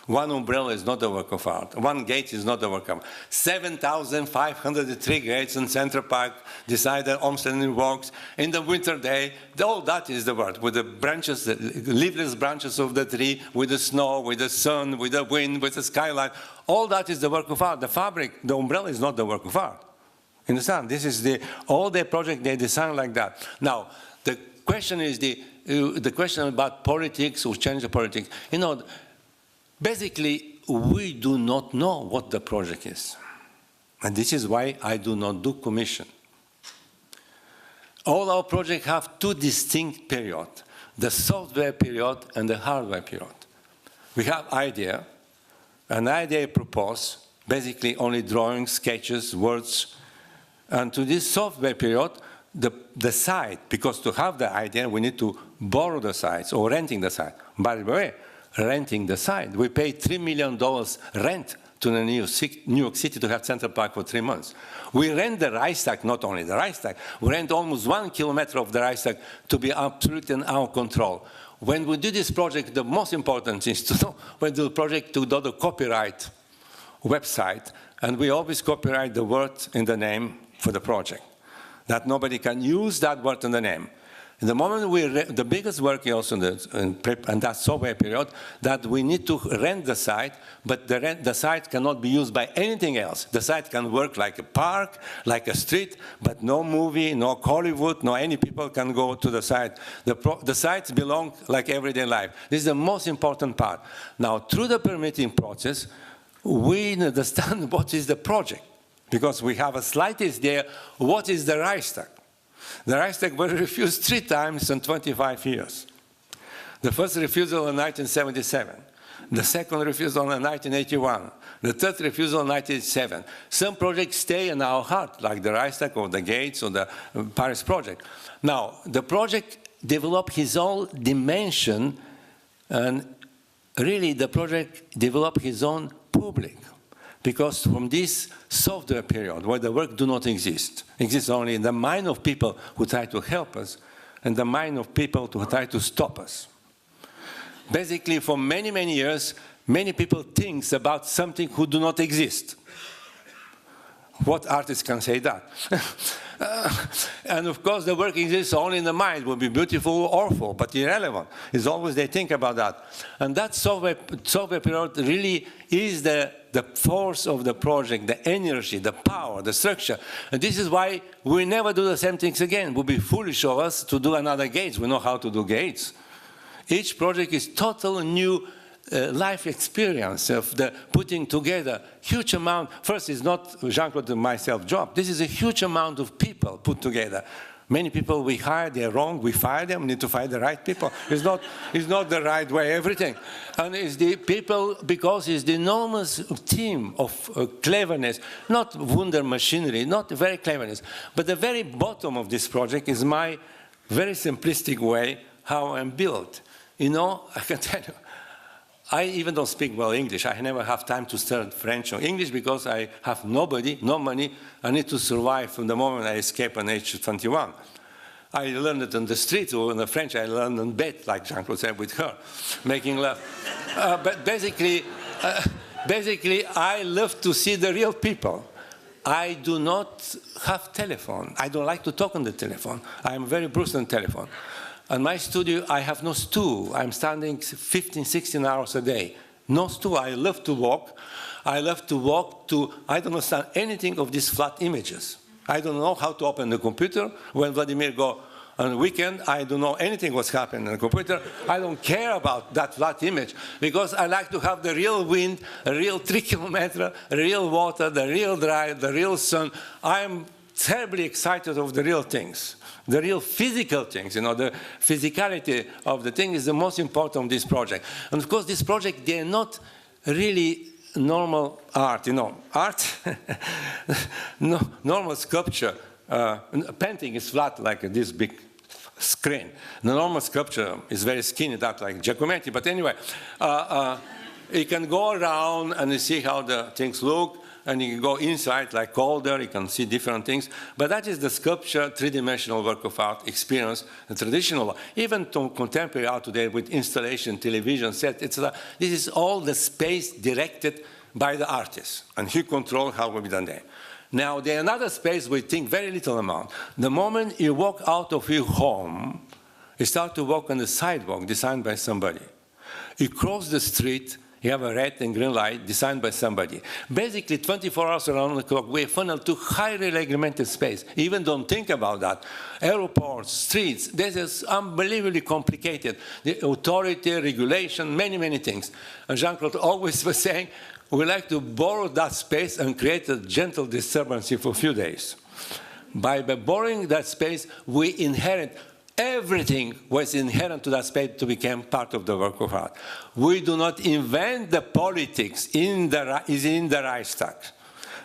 One umbrella is not the work of art. One gate is not the work of art. 7,503 gates in Central Park, decided Olmsted walks. In the winter day, all that is the work. With the branches, the leafless branches of the tree, with the snow, with the sun, with the wind, with the skyline. All that is the work of art. The fabric, the umbrella is not the work of art. Understand? This is all the project they design like that. Now, the question is the question about politics, or change the politics. You know, basically, we do not know what the project is. And this is why I do not do commission. All our projects have two distinct periods, the software period and the hardware period. We have idea, an idea proposed, basically only drawings, sketches, words. And to this software period, the site, because to have the idea, we need to borrow the sites or renting the site. By the way, renting the site. We paid $3 million rent to the New York City to have Central Park for 3 months. We rent the Reichstag, not only the Reichstag, we rent almost 1 kilometer of the Reichstag to be absolutely in our control. When we do this project, the most important thing is to know when the project to do the copyright website, and we always copyright the word in the name for the project, that nobody can use that word in the name. In the moment the biggest work also in that software period, that we need to rent the site, but the site cannot be used by anything else. The site can work like a park, like a street, but no movie, no Hollywood, no any people can go to the site. The sites belong like everyday life. This is the most important part. Now, through the permitting process, we understand what is the project, because we have a slightest idea what is the Reichstag. The Reichstag was refused 3 times in 25 years. The first refusal in 1977, the second refusal in 1981, the third refusal in 1987. Some projects stay in our heart, like the Reichstag or the Gates or the Paris project. Now, the project developed his own dimension, and really the project developed his own public. Because from this software period, where the work do not exist, exists only in the mind of people who try to help us and the mind of people who try to stop us. Basically, for many, many years, many people think about something who do not exist. What artist can say that? And of course, the work exists only in the mind. It will be beautiful or awful, but irrelevant. It's always they think about that. And that software period really is the force of the project, the energy, the power, the structure. And this is why we never do the same things again. It would be foolish of us to do another Gates. We know how to do Gates. Each project is totally new life experience of the putting together huge amount. First, it's not Jean-Claude and myself job. This is a huge amount of people put together. Many people we hire, they're wrong, we fire them, we need to find the right people. It's not the right way, everything. And it's the people, because it's the enormous team of cleverness, not wonder machinery, not very cleverness, but the very bottom of this project is my very simplistic way how I'm built. You know, I can tell you, I even don't speak well English. I never have time to study French or English because I have nobody, no money. I need to survive from the moment I escape at age 21. I learned it on the street, or in the French I learned in bed, like Jean-Claude said, with her, making love. But basically, I love to see the real people. I do not have telephone. I don't like to talk on the telephone. I'm very bruised on telephone. In my studio, I have no stool. I'm standing 15, 16 hours a day. No stool. I love to walk. I love to walk to, I don't understand anything of these flat images. I don't know how to open the computer. When Vladimir go on the weekend, I don't know anything what's happening on the computer. I don't care about that flat image because I like to have the real wind, a real 3 kilometer, real water, the real dry, the real sun. I'm terribly excited of the real things. The real physical things, you know, the physicality of the thing is the most important of this project. And of course, this project, they're not really normal art, you know. Art, no, normal sculpture, painting is flat like this big screen. The normal sculpture is very skinny, that like Giacometti. But anyway, you can go around and you see how the things look. And you can go inside like colder, you can see different things. But that is the sculpture, three-dimensional work of art experience, the traditional. Even to contemporary art today with installation, television set, this is all the space directed by the artist. And he controls how it will be done there. Now, there's another space we think very little amount. The moment you walk out of your home, you start to walk on the sidewalk designed by somebody. You cross the street, you have a red and green light designed by somebody. Basically, 24 hours around the clock, we funnel to highly regulated space. Even don't think about that. Airports, streets, this is unbelievably complicated. The authority, regulation, many, many things. And Jean-Claude always was saying, we like to borrow that space and create a gentle disturbance for a few days. By borrowing that space, we inherit everything was inherent to that space to become part of the work of art. We do not invent the politics is in the Reichstag.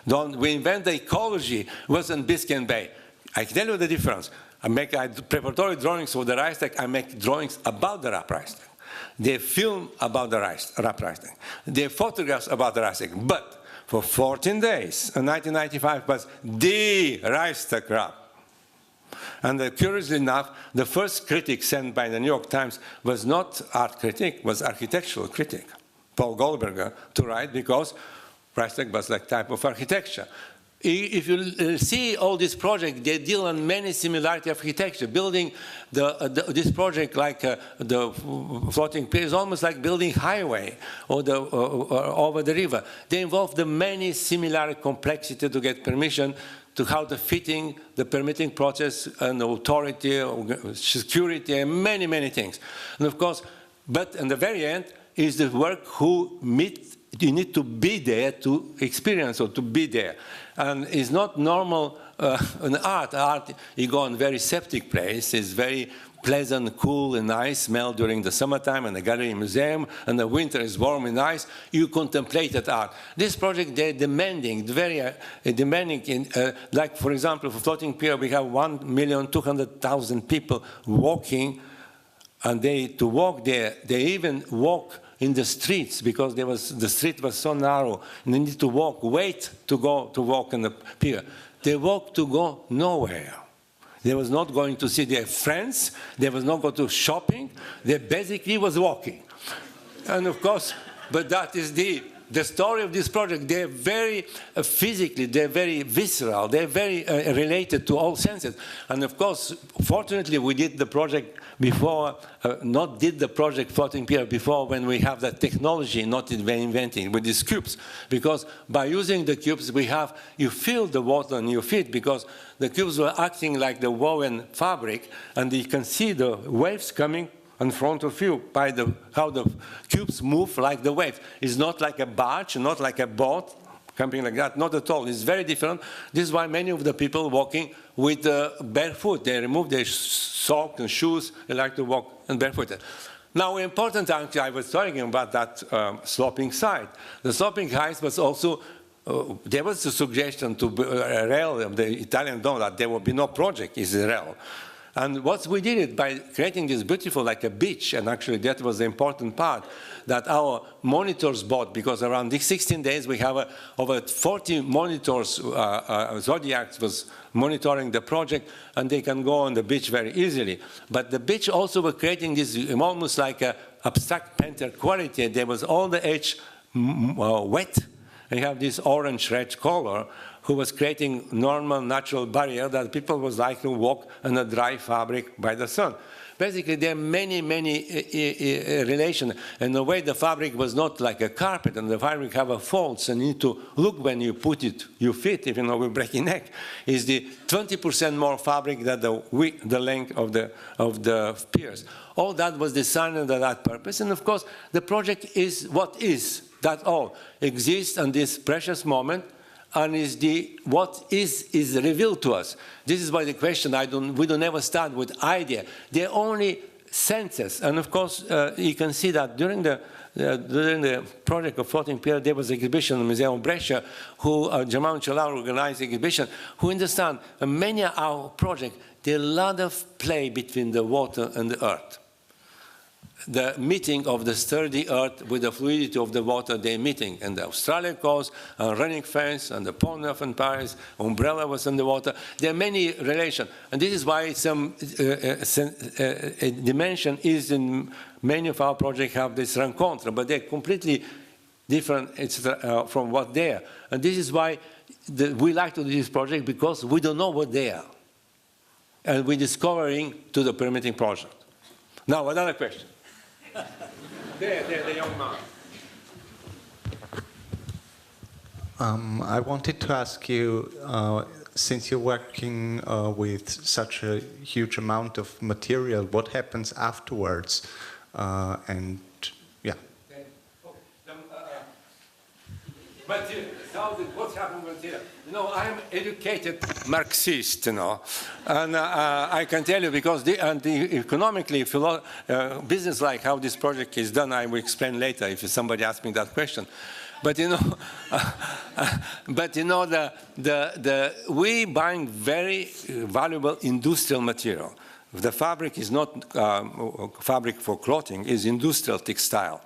We invent the ecology was in Biscayne Bay. I can tell you the difference. I make preparatory drawings for the Reichstag. I make drawings about the Reichstag. They film about the uprising. They photographs about the uprising. But for 14 days, 1995 was the Reichstag rap. And curiously enough, the first critic sent by the New York Times was not art critic, was architectural critic, Paul Goldberger, to write, because Reichstag was like type of architecture. If you see all these projects, they deal on many similarity of architecture. Building this project like the floating pier is almost like building highway or over the river. They involve the many similar complexity to get permission, to how the fitting, the permitting process, and authority, security, and many, many things. And of course, but in the very end is the work who you need to be there to experience or to be there. And it's not normal in art. Art, you go in very septic place. It's very pleasant, cool, and nice smell during the summertime in the gallery museum, and the winter is warm and nice. You contemplated art. This project, they're demanding, very demanding. Like, for example, for Floating Pier, we have 1,200,000 people walking, and to walk there, they even walk in the streets, because the street was so narrow, and they need to wait to walk on the pier. They walk to go nowhere. They was not going to see their friends, they was not going to shopping, they basically was walking. And of course, but that is the story of this project. They're very physically, they're very visceral, they're very related to all senses. And of course, fortunately, we did the project before, did the project Floating Pier before, when we have that technology, not inventing with these cubes. Because by using the cubes, you feel the water on your feet, because the cubes were acting like the woven fabric, and you can see the waves coming in front of you by how the cubes move like the waves. It's not like a barge, not like a boat, something like that, not at all. It's very different. This is why many of the people walking with barefoot. They remove their socks and shoes. They like to walk barefooted. Now, important, actually, I was talking about that sloping side. The sloping height was also, there was a suggestion to rail, the Italian know that there will be no project, is a rail. And what we did it by creating this beautiful, like a beach, and actually that was the important part, that our monitors bought, because around these 16 days we have over 40 monitors, Zodiacs was monitoring the project, and they can go on the beach very easily. But the beach also was creating this almost like a abstract painter quality. There was all the edge wet, and you have this orange-red color, who was creating normal, natural barrier that people was like to walk on a dry fabric by the sun. Basically, there are many, many relations. And the way the fabric was not like a carpet, and the fabric have a folds, and you need to look when you put it, your feet, even though we break your neck, is the 20% more fabric than the length of the piers. All that was designed under that purpose. And of course, the project is what is. That all exists on this precious moment, and what is revealed to us. This is why the question, we don't ever start with idea. They're only senses. And of course, you can see that during the project of Floating Pier, there was an exhibition in the Museum of Brescia, who Germano Cellau organized the exhibition, who understand many of our projects, there's a lot of play between the water and the earth. The meeting of the sturdy earth with the fluidity of the water, they're meeting. And the Australian coast, and running fence, and the Pont Neuf in Paris, umbrella was in the water. There are many relations. And this is why some dimension is in many of our projects have this rencontre, but they're completely different from what they are. And this is why we like to do this project, because we don't know what they are. And we're discovering to the permitting project. Now, another question. There, the young man. I wanted to ask you, since you're working with such a huge amount of material, what happens afterwards? And yeah. What's happened with here? You know, I'm educated Marxist, you know, and I can tell you, because economically, business like how this project is done, I will explain later if somebody asks me that question. But you know, we buying very valuable industrial material. The fabric is not fabric for clothing, it's industrial textile.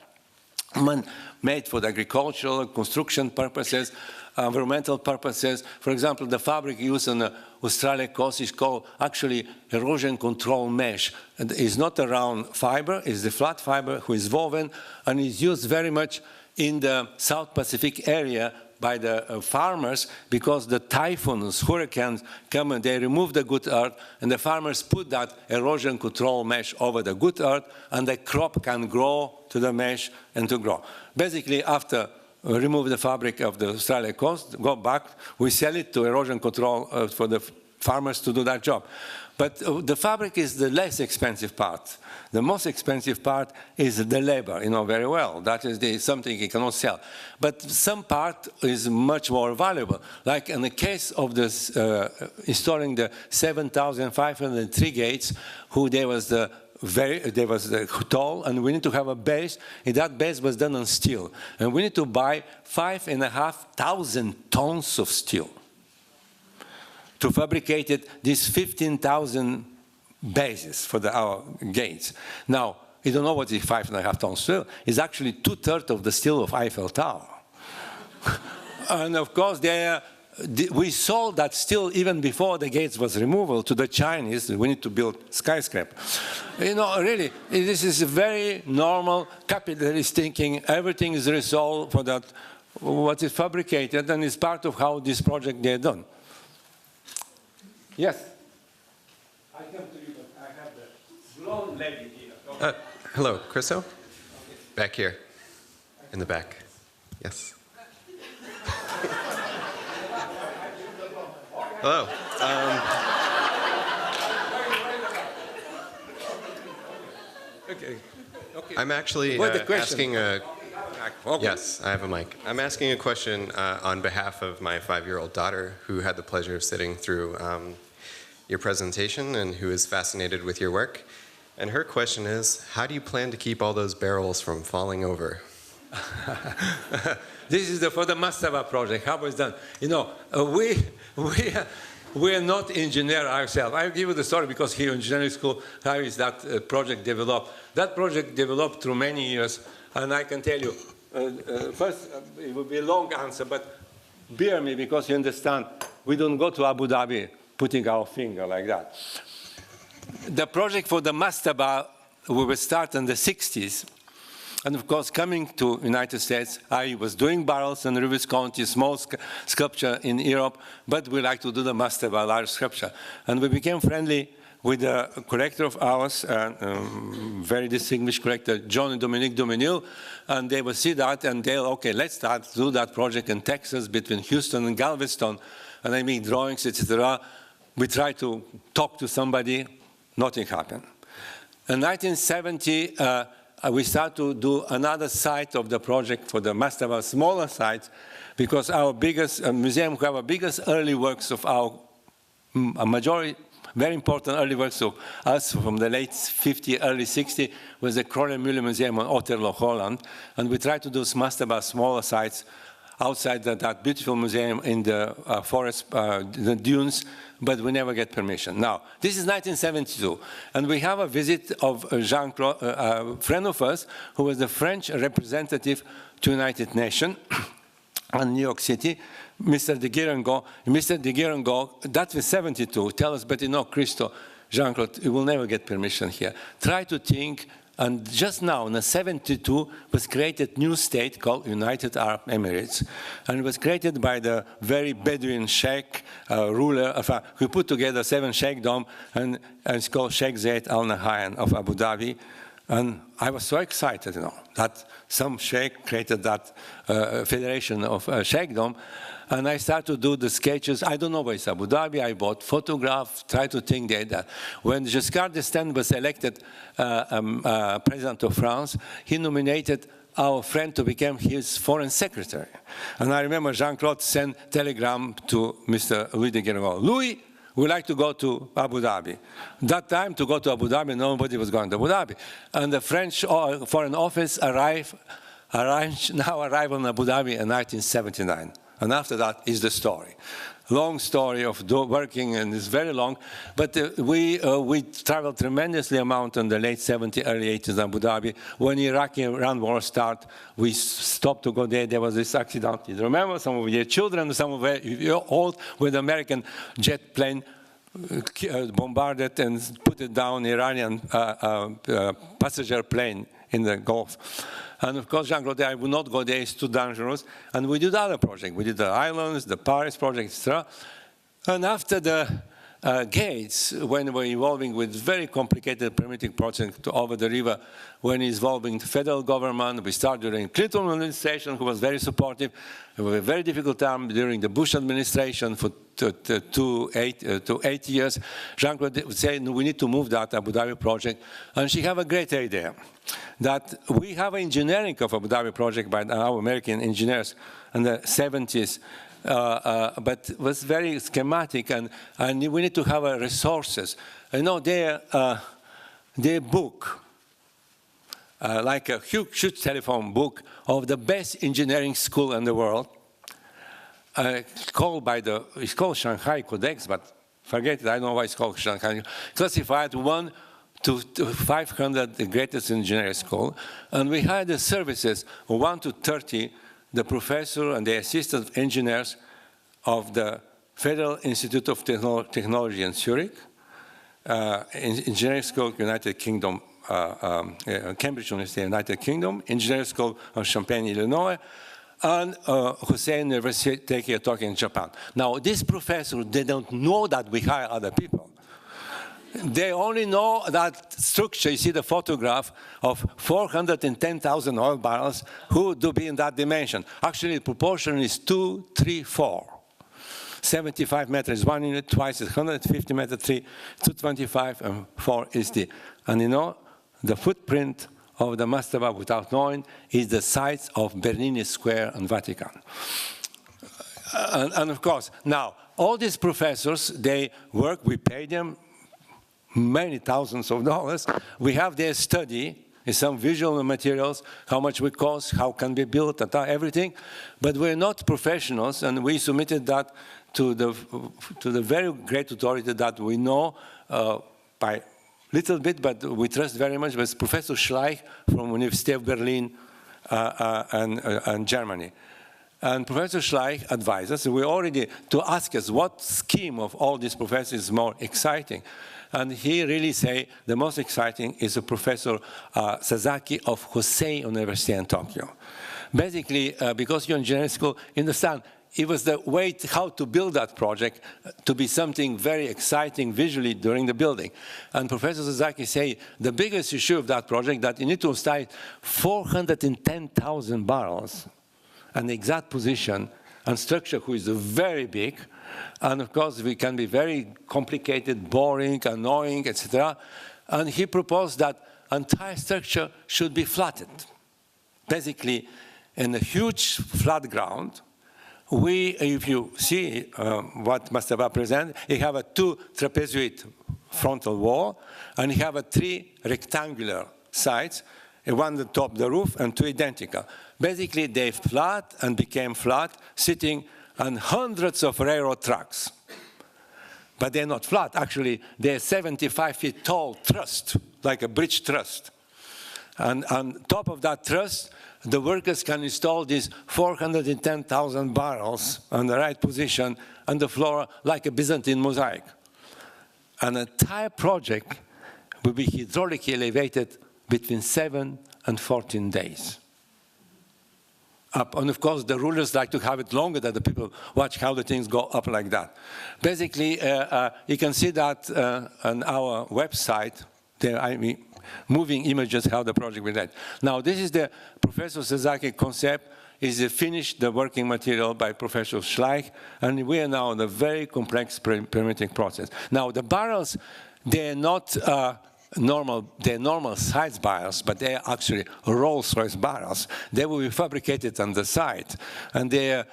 Made for the agricultural, construction purposes, environmental purposes. For example, the fabric used on the Australia coast is called actually erosion control mesh. It's not a round fiber, it's the flat fiber which is woven and is used very much in the South Pacific area by the farmers because the typhoons, hurricanes come and they remove the good earth and the farmers put that erosion control mesh over the good earth and the crop can grow to the mesh and to grow. Basically, after remove the fabric of the Australia coast, go back, we sell it to erosion control for the farmers to do that job. But the fabric is the less expensive part. The most expensive part is the labor, you know very well. That is something you cannot sell. But some part is much more valuable. Like in the case of this, installing the 7,503 gates, there was the tall, and we need to have a base, and that base was done on steel. And we need to buy 5,500 tons of steel to fabricate these 15,000 bases for our gates. Now, you don't know what is 5.5 tons steel. It's actually 2/3 of the steel of Eiffel Tower. And of course, we sold that steel even before the gates was removed to the Chinese. We need to build skyscraper. You know, really, this is very normal capitalist thinking. Everything is resolved for that, what is fabricated, and it's part of how this project is done. Yes? I come to you, but I have the blonde lady here. Hello, Christo? Back here, in the back. Yes. Hello. Okay. I'm actually asking a... Yes, I have a mic. I'm asking a question on behalf of my 5-year-old daughter who had the pleasure of sitting through your presentation and who is fascinated with your work. And her question is, how do you plan to keep all those barrels from falling over? This is for the Mastaba project, how it was done. You know, we are not engineers ourselves. I'll give you the story because here in engineering school, how is that project developed? That project developed through many years, and I can tell you, first, it will be a long answer, but bear me because you understand, we don't go to Abu Dhabi putting our finger like that. The project for the Mastaba, we will start in the 60s. And of course, coming to United States, I was doing barrels in Rouse County, small sculpture in Europe, but we like to do the Mastaba, large sculpture. And we became friendly with a collector of ours, very distinguished collector, John and Dominique Dominil, and they will see that and they'll, okay, let's start to do that project in Texas between Houston and Galveston. And I make drawings, etc. We try to talk to somebody, nothing happened. In 1970, we start to do another site of the project for the Mastaba, smaller site, because our biggest museum, we have our biggest early works of our majority, very important early works of us from the late 50s, early 60s, was the Kronen-Müller Museum on Otterlo, Holland. And we try to do Mastaba, smaller sites outside that beautiful museum in the forest, the dunes, but we never get permission. Now, this is 1972, and we have a visit of Jean-Claude, a friend of us, who was the French representative to United Nations in New York City, Mr. de Guérengot. Mr. de Guérengot, that was 72, tell us, but you know, Christo, Jean-Claude, you will never get permission here. Try to think. And just now, in 1972, was created a new state called United Arab Emirates. And it was created by the very Bedouin sheikh ruler, who put together 7 sheikhdom, and it's called Sheikh Zayed Al Nahyan of Abu Dhabi. And I was so excited, you know, that some sheikh created that federation of sheikhdom. And I started to do the sketches. I don't know where it's Abu Dhabi. I bought photographs, tried to think that. When Giscard d'Estaing was elected president of France, he nominated our friend to become his foreign secretary. And I remember Jean-Claude sent a telegram to Mr. Louis de Guérengot. Louis, we like to go to Abu Dhabi. That time, to go to Abu Dhabi, nobody was going to Abu Dhabi. And the French Foreign Office arrived on Abu Dhabi in 1979. And after that is the story. Long story of working, and it's very long. But we traveled tremendously amount in the late 70s, early 80s in Abu Dhabi. When Iraq-Iran war started, we stopped to go there. There was this accident. You remember, some of your children, some of you old, with American jet plane bombarded and put it down Iranian passenger plane in the Gulf. And of course, Jean-Claude, I would not go there, it's too dangerous. And we did other projects. We did the islands, the Paris project, etc. And after the Gates, when we were involving with very complicated permitting project over the river, when involving the federal government, we started during Clinton administration, who was very supportive. It was a very difficult time during the Bush administration for 8 years. Jean-Claude would say, no, we need to move that Abu Dhabi project. And she had a great idea, that we have engineering of Abu Dhabi project by our American engineers in the 70s. But it was very schematic, and we need to have resources. You know, their book, like a huge telephone book of the best engineering school in the world, it's called Shanghai Codex, but forget it, I don't know why it's called Shanghai, classified 1 to 500 the greatest engineering school, and we had the services 1 to 30, the professor and the assistant engineers of the Federal Institute of Technology in Zurich, Engineering School, United Kingdom, Cambridge University, United Kingdom, Engineering School of Champaign, Illinois, and Hussein University talking in Japan. Now, these professors, they don't know that we hire other people. They only know that structure. You see the photograph of 410,000 oil barrels who do be in that dimension. Actually, the proportion is 2, 3, 4. 75 meters, 1 unit, twice is 150 meters, 3, 225, and 4 is the. And you know, the footprint of the mastaba, without knowing, is the size of Bernini Square and Vatican. And of course, now, all these professors, they work, we pay them many thousands of dollars. We have their study, some visual materials, how much we cost, how can be built, everything. But we're not professionals, and we submitted that to the very great authority that we know by little bit, but we trust very much, was Professor Schleich from University of Berlin and Germany. And Professor Schleich advised us, we already, to ask us what scheme of all these professors is more exciting. And he really say the most exciting is a Professor Sasaki of Hosei University in Tokyo. Basically, because you're in engineering school, you understand, it was the way how to build that project to be something very exciting visually during the building. And Professor Sasaki say the biggest issue of that project that you need to study 410,000 barrels, and the exact position and structure, who is very big. And of course, we can be very complicated, boring, annoying, etc. And he proposed that entire structure should be flattened. Basically, in a huge flat ground, if you see what Mastaba presents, you have a 2 trapezoid frontal wall, and you have a 3 rectangular sides, one on the top of the roof and 2 identical. Basically, they flat and became flat, sitting on hundreds of railroad tracks. But they're not flat. Actually, they're 75 feet tall truss, like a bridge truss. And on top of that truss, the workers can install these 410,000 barrels on the right position on the floor like a Byzantine mosaic. An entire project will be hydraulically elevated between 7 and 14 days. Up. And of course, the rulers like to have it longer, that the people watch how the things go up like that. Basically, you can see that on our website, there, moving images, how the project will end. Now, this is the Professor Sasaki concept, is finished the working material by Professor Schleich, and we are now in a very complex permitting process. Now, the barrels, they're not they're normal size barrels, but they're actually Rolls-Royce barrels. They will be fabricated on the site, and they're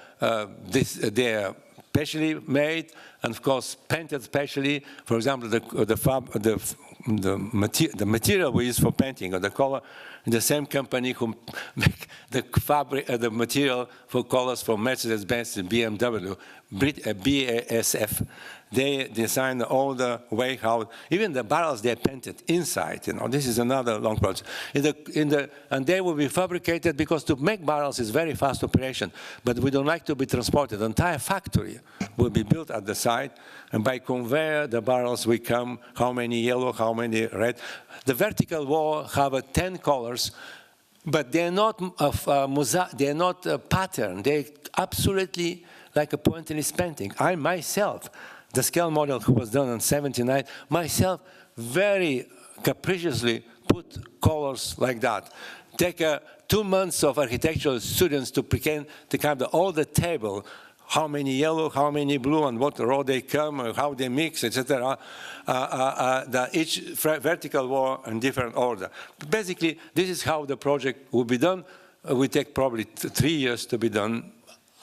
specially made, and of course painted specially. For example, the the material we use for painting or the color, the same company who make the material for colors for Mercedes-Benz and BMW, BASF. They design all the way how, even the barrels they're painted inside, you know, this is another long process. And they will be fabricated because to make barrels is very fast operation, but we don't like to be transported. The entire factory will be built at the site, and by conveyor, the barrels will come, how many yellow, how many red. The vertical wall have 10 colors, but they're not they're not a pattern. They're absolutely like a pointillist painting. I myself, the scale model who was done in '79, myself very capriciously put colors like that. Take 2 months of architectural students to kind of all the table, how many yellow, how many blue, and what row they come, how they mix, etc. Each vertical wall in different order. Basically, this is how the project will be done. It will take probably 3 years to be done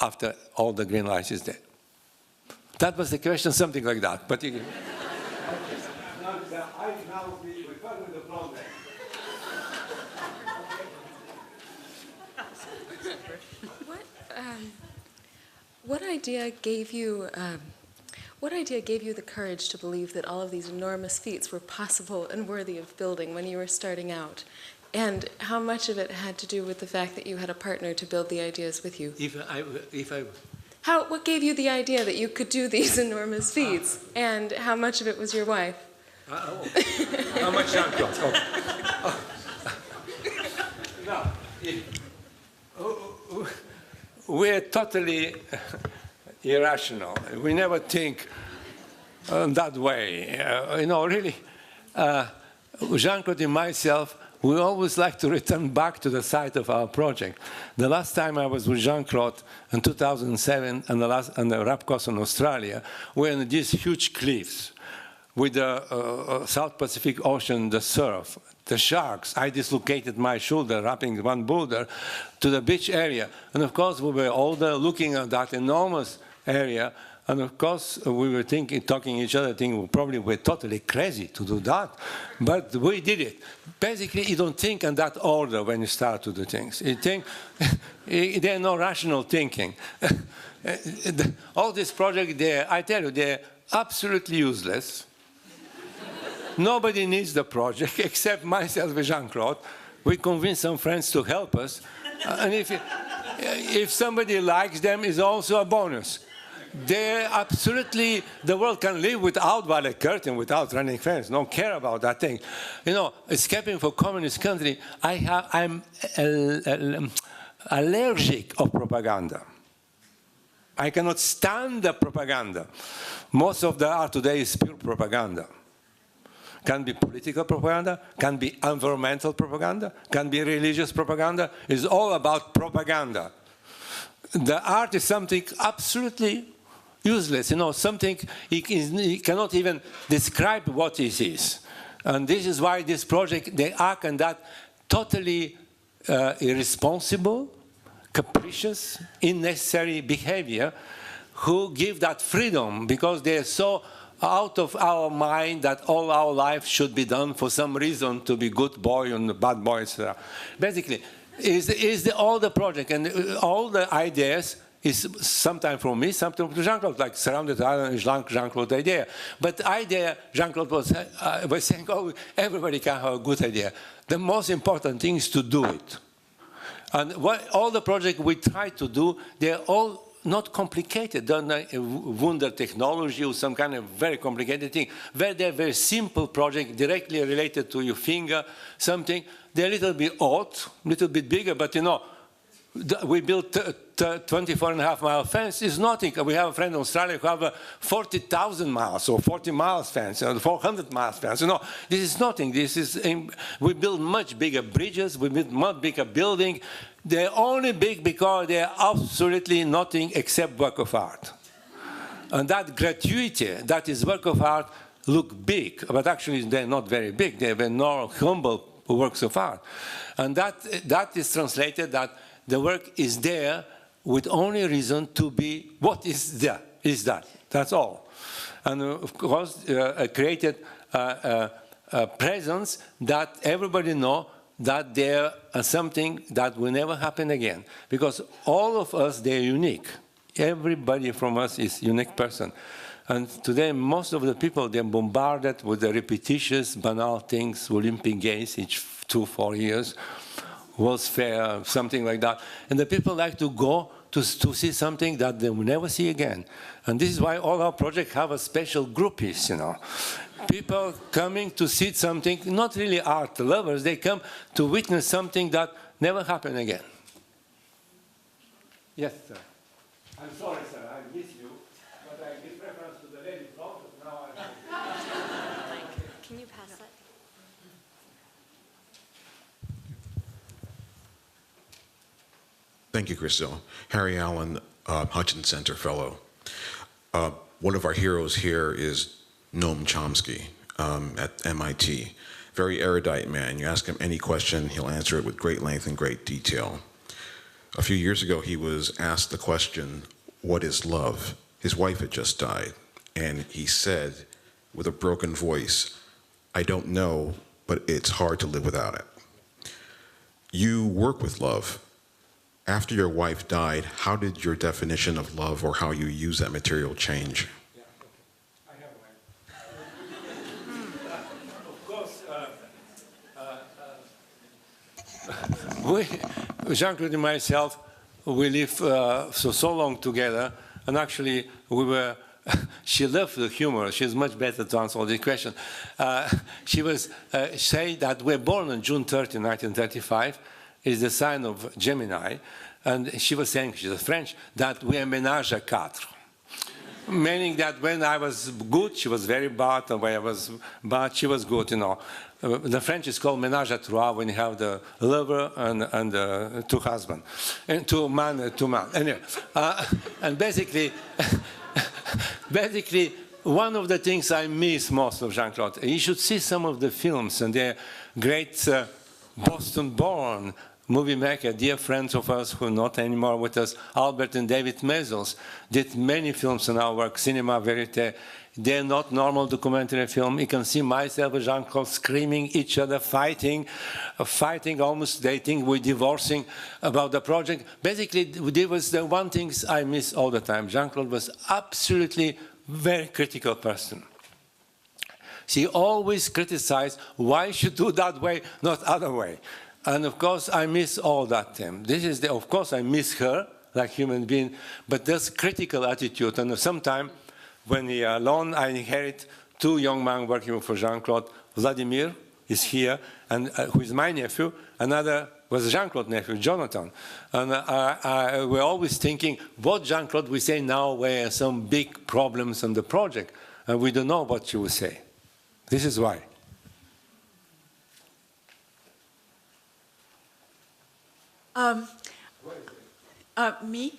after all the green light is there. That was the question, something like that. But you What idea gave you the courage to believe that all of these enormous feats were possible and worthy of building when you were starting out? And how much of it had to do with the fact that you had a partner to build the ideas with you? What gave you the idea that you could do these enormous feats? And how much of it was your wife? How much Jean-Claude? No. We're totally irrational. We never think that way. You know, really, Jean-Claude and myself, we always like to return back to the site of our project. The last time I was with Jean-Claude in 2007 on the Rap Coast in Australia, we're in these huge cliffs with the South Pacific Ocean, the surf, the sharks. I dislocated my shoulder wrapping one boulder to the beach area. And of course, we were all there looking at that enormous area. And of course, we were talking each other, thinking probably we're totally crazy to do that. But we did it. Basically, you don't think in that order when you start to do things. You think, there's no rational thinking. All these projects, I tell you, they're absolutely useless. Nobody needs the project except myself and Jean-Claude. We convinced some friends to help us. And if somebody likes them, it's also a bonus. They're absolutely, the world can live without ballet curtain, without running fence. Don't care about that thing. You know, escaping from communist country, I'm allergic of propaganda. I cannot stand the propaganda. Most of the art today is pure propaganda. Can be political propaganda, can be environmental propaganda, can be religious propaganda. It's all about propaganda. The art is something absolutely useless, you know, something he cannot even describe what it is. And this is why this project, they act on that totally irresponsible, capricious, unnecessary behavior, who give that freedom because they're so out of our mind that all our life should be done for some reason to be good boy and bad boy, etc. Basically, all the project and all the ideas is sometimes from me, sometimes from Jean-Claude, like Surrounded Island, Jean-Claude idea. But idea, Jean-Claude was saying, oh, everybody can have a good idea. The most important thing is to do it. And all the projects we try to do, they're all not complicated, don't wonder technology or some kind of very complicated thing. They're very simple project directly related to your finger, something. They're a little bit odd, a little bit bigger, but you know, we built 24.5-mile fence is nothing. We have a friend in Australia who have a 40,000 miles or 40 miles fence, 400 miles fence. You know, this is nothing. This is we build much bigger bridges. We build much bigger building. They're only big because they're absolutely nothing except work of art. And that gratuity, that is work of art, look big, but actually they're not very big. They're more humble works of art. And that is translated that the work is there with only reason to be what is there, is that. That's all. And of course, created presence that everybody know that they're something that will never happen again. Because all of us, they're unique. Everybody from us is a unique person. And today, most of the people, they're bombarded with the repetitious, banal things, Olympic Games each 2-4 years, World's Fair, something like that. And the people like to go to see something that they will never see again. And this is why all our projects have a special groupies, you know. People coming to see something, not really art lovers, they come to witness something that never happened again. Yes, sir. I'm sorry, sir, I miss you, but I give preference to the lady front, but now I... Can you pass that? Thank you, Christo. Harry Allen, Hutchins Center Fellow. One of our heroes here is Noam Chomsky at MIT. Very erudite man. You ask him any question, he'll answer it with great length and great detail. A few years ago, he was asked the question, what is love? His wife had just died, and he said with a broken voice, I don't know, but it's hard to live without it. You work with love. After your wife died, how did your definition of love or how you use that material change? Yeah, okay. I have one. Of course, Jean-Claude and myself, we live so long together, and actually we were, she loved the humor. She's much better to answer all these questions. She was saying that we're born on June 30, 1935, is the sign of Gemini, and she was saying, she's a French, that we are ménage à quatre. Meaning that when I was good, she was very bad, and when I was bad, she was good, you know. The French is called ménage à trois when you have the lover and two husbands, and two man. Anyway, and basically, one of the things I miss most of Jean-Claude, you should see some of the films, and they're great Boston-born movie maker, dear friends of us who are not anymore with us, Albert and David Maisels, did many films in our work, Cinema Verite. They're not normal documentary film. You can see myself and Jean-Claude screaming each other, fighting, almost dating, we're divorcing about the project. Basically, there was the one thing I miss all the time. Jean-Claude was absolutely very critical person. She always criticized why you should do that way, not other way. And of course, I miss all that thing. This is of course, I miss her, like human being, but there's critical attitude. And sometimes, when we are alone, I inherit two young men working for Jean-Claude. Vladimir is here, and who is my nephew. Another was Jean-Claude's nephew, Jonathan. And we're always thinking, what Jean-Claude will say now where some big problems on the project, and we don't know what she will say. This is why. Me,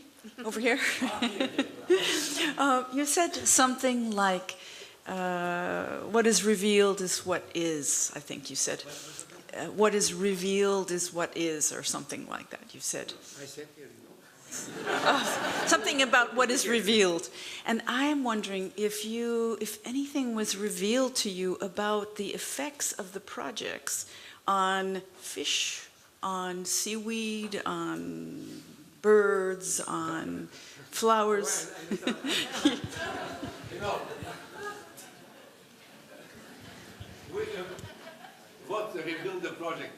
over here. You said something like, what is revealed is what is, I think you said. What is revealed is what is, or something like that, you said. I said here. Something about what is revealed. And I am wondering if anything was revealed to you about the effects of the projects on fish, on seaweed, on birds, on flowers. You know, what revealed the project?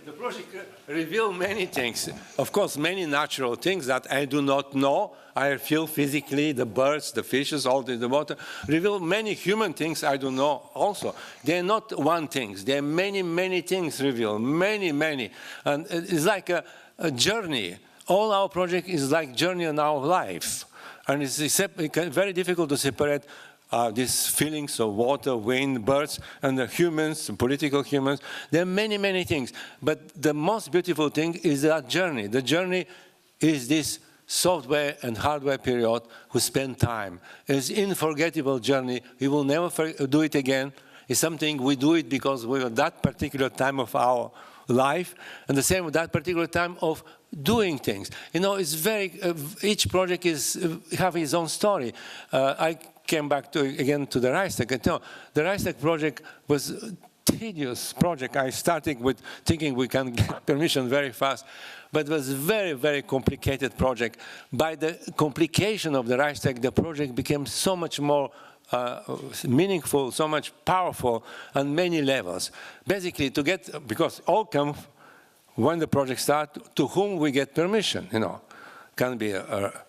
The project revealed many things. Of course, many natural things that I do not know. I feel physically, the birds, the fishes, all the water. Reveal many human things I do know also. They're not one thing. There are many, many things revealed. Many, many. And it's like a journey. All our project is like journey in our life. And it's very difficult to separate these feelings of water, wind, birds, and the humans, the political humans. There are many, many things. But the most beautiful thing is that journey. The journey is this software and hardware period who spend time. It's an unforgettable journey. We will never do it again. It's something we do it because we're at that particular time of our life, and the same with that particular time of doing things. You know, it's very, each project is have its own story. I came back again to the Reichstag. And no, the Reichstag project was a tedious project. I started with thinking we can get permission very fast, but it was a very, very complicated project. By the complication of the Reichstag, the project became so much more meaningful, so much powerful on many levels. Basically, to get, because all come when the project starts, to whom we get permission, you know. Can be,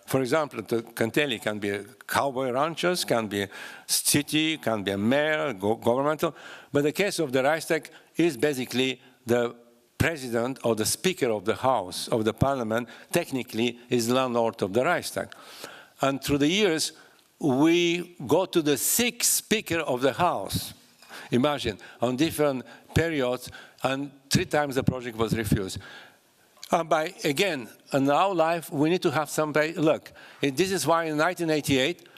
for example, can tell you, can be a cowboy ranchers, can be a city, can be a mayor, governmental. But the case of the Reichstag is basically the president or the speaker of the house of the parliament technically is landlord of the Reichstag. And through the years, we go to the sixth speaker of the house. Imagine, on different periods, and 3 times the project was refused. Again, in our life, we need to have somebody, look, this is why in 1988,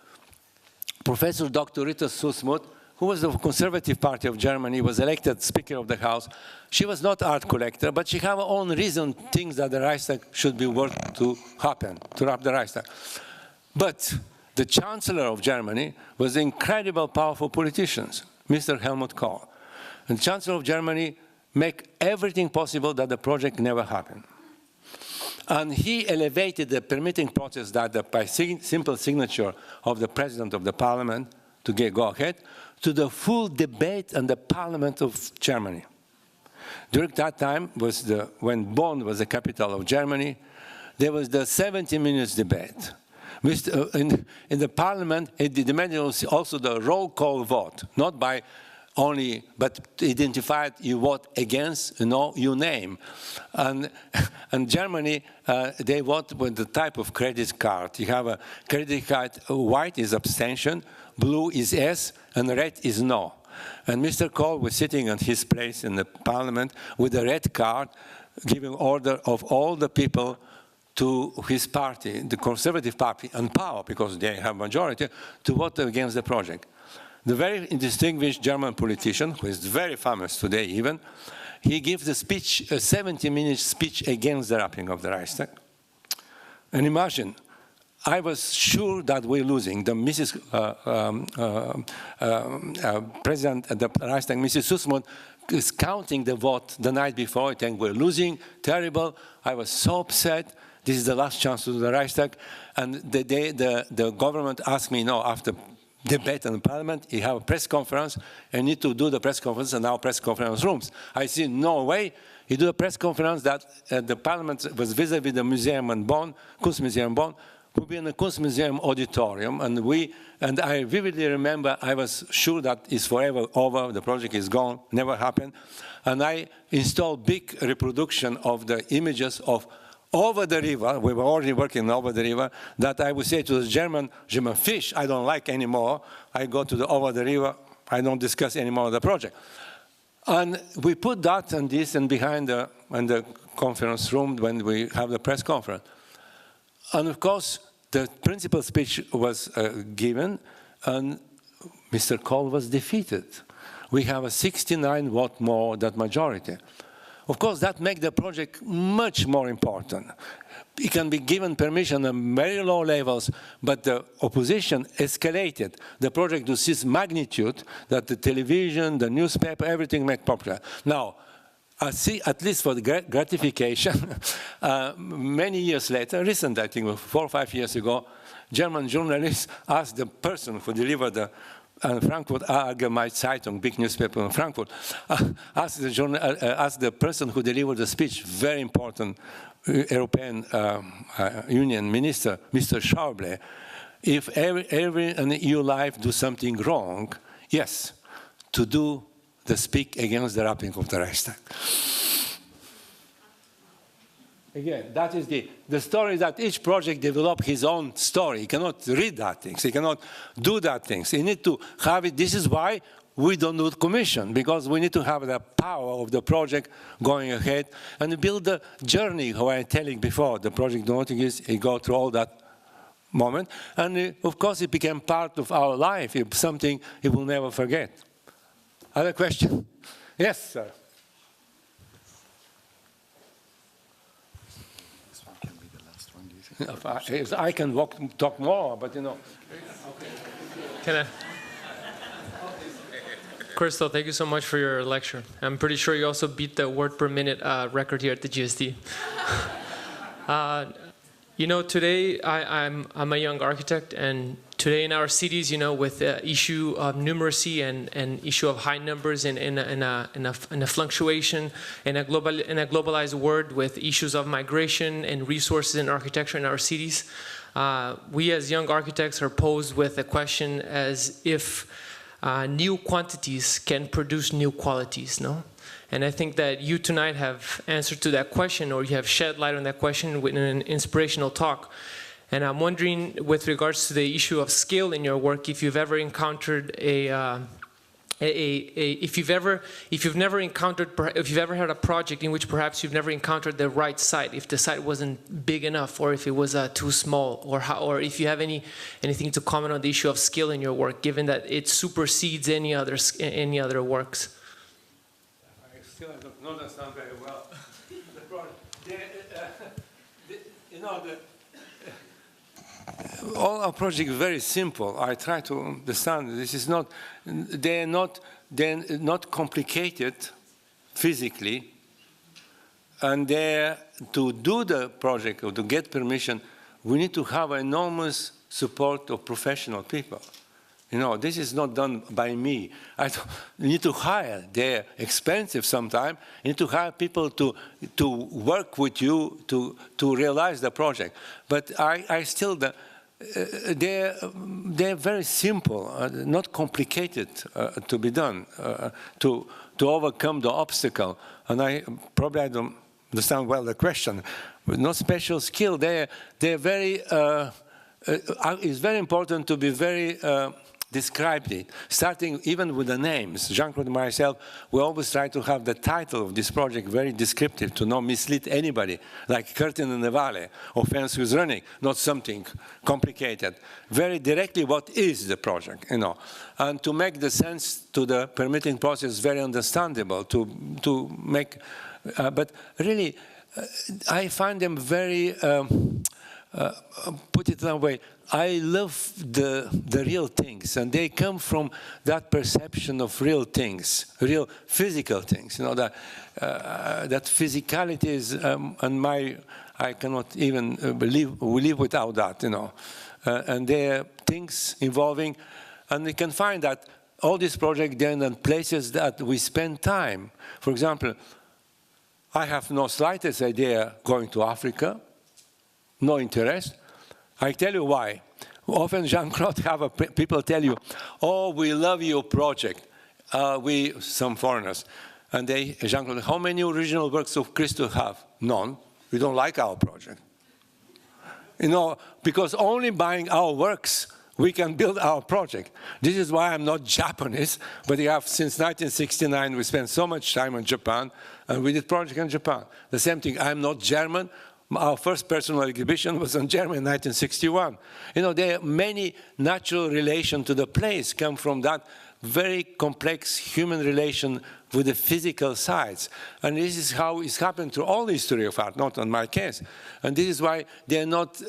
Professor Dr. Rita Susmuth, who was the Conservative Party of Germany, was elected Speaker of the House. She was not art collector, but she had her own reason, things that the Reichstag should be worth to happen, to wrap the Reichstag. But the Chancellor of Germany was incredible, powerful politicians, Mr. Helmut Kohl. And the Chancellor of Germany made everything possible that the project never happened. And he elevated the permitting process that by simple signature of the President of the Parliament to go ahead to the full debate in the Parliament of Germany. During that time, when Bonn was the capital of Germany, there was the 70 minutes debate. In the Parliament, it demanded also the roll call vote, not by only, but identified you vote against, you know, you name. And Germany, they vote with the type of credit card. You have a credit card, white is abstention, blue is yes, and red is no. And Mr. Kohl was sitting on his place in the parliament with a red card, giving order of all the people to his party, the Conservative Party, and power, because they have majority, to vote against the project. The very distinguished German politician, who is very famous today even, he gives a speech, a 70-minute speech against the wrapping of the Reichstag. And imagine, I was sure that we're losing. The President of the Reichstag, Mrs. Susmuth, is counting the vote the night before. I think we're losing, terrible. I was so upset. This is the last chance to do the Reichstag. And the day the government asked me, no, after debate in the parliament, you have a press conference, and need to do the press conference in our press conference rooms. I see no way. You do a press conference that the parliament was vis-a-vis the museum in Bonn, Kunstmuseum Bonn, would be in the Kunstmuseum auditorium, and I vividly remember I was sure that it's forever over, the project is gone, never happened, and I installed big reproduction of the images of over the river, we were already working over the river, that I would say to the German fish, I don't like anymore, I go to the over the river, I don't discuss anymore the project. And we put that and this and behind in the conference room when we have the press conference. And of course, the principal speech was given, and Mr. Kohl was defeated. We have a 69 vote more than majority. Of course, that makes the project much more important. It can be given permission on very low levels, but the opposition escalated the project to this magnitude that the television, the newspaper, everything made popular. Now, I see, at least for the gratification, many years later, recent, I think 4 or 5 years ago, German journalists asked the person who delivered the Frankfurt Allgemeine Zeitung, big newspaper in Frankfurt, asked the person who delivered the speech, very important European Union minister, Mr. Schäuble, if every in EU life do something wrong, yes, to do the speak against the wrapping of the Reichstag. Again, that is the story that each project develops his own story. He cannot read that things. He cannot do that things. He needs to have it. This is why we don't do the commission, because we need to have the power of the project going ahead and build the journey, how I was telling before. The project noting is, it go through all that moment. And of course, it became part of our life. It's something he will never forget. Other question? Yes, sir. Can be the last one, do you think? I can talk more, but you know. Christo, thank you so much for your lecture. I'm pretty sure you also beat the word per minute record here at the GSD. You know, today I'm a young architect, and today in our cities, you know, with the issue of numeracy and issue of high numbers in a fluctuation in a globalized world with issues of migration and resources in architecture in our cities, we as young architects are posed with a question as if new quantities can produce new qualities, no? And I think that you tonight have answered to that question, or you have shed light on that question with an inspirational talk. And I'm wondering, with regards to the issue of scale in your work, if you've ever encountered if you've ever had a project in which perhaps you've never encountered the right site, if the site wasn't big enough, or if it was too small, or if you have anything to comment on the issue of scale in your work, given that it supersedes any other works. Still, I don't understand very well. All our projects are very simple. I try to understand. This is not. They're not complicated physically, and to do the project or to get permission, we need to have enormous support of professional people. You know, this is not done by me. You need to hire. They're expensive sometimes. You need to hire people to work with you to realize the project. But they're very simple, not complicated to be done, to overcome the obstacle. And I don't understand well the question. With no special skill, they're very. It's very important to be very. Described it, starting even with the names. Jean-Claude and myself, we always try to have the title of this project very descriptive, to not mislead anybody, like curtain in the valley, or fence who's running, not something complicated. Very directly, what is the project, you know, and to make the sense to the permitting process very understandable, to make, but really, I find them very, put it that way, I love the real things, and they come from that perception of real things, real physical things. You know, that physicality is, I cannot even live without that. You know, and there are things involving, and we can find that all these projects then in places that we spend time. For example, I have no slightest idea going to Africa, no interest. I tell you why. Often Jean-Claude people tell you, oh, we love your project. Some foreigners. And Jean-Claude, how many original works of Christo have? None. We don't like our project. You know, because only buying our works, we can build our project. This is why I'm not Japanese, but since 1969, we spent so much time in Japan, and we did project in Japan. The same thing, I'm not German. Our first personal exhibition was in Germany in 1961. You know, there are many natural relations to the place come from that very complex human relation with the physical sides. And this is how it's happened through all the history of art, not on my case. And this is why they're not,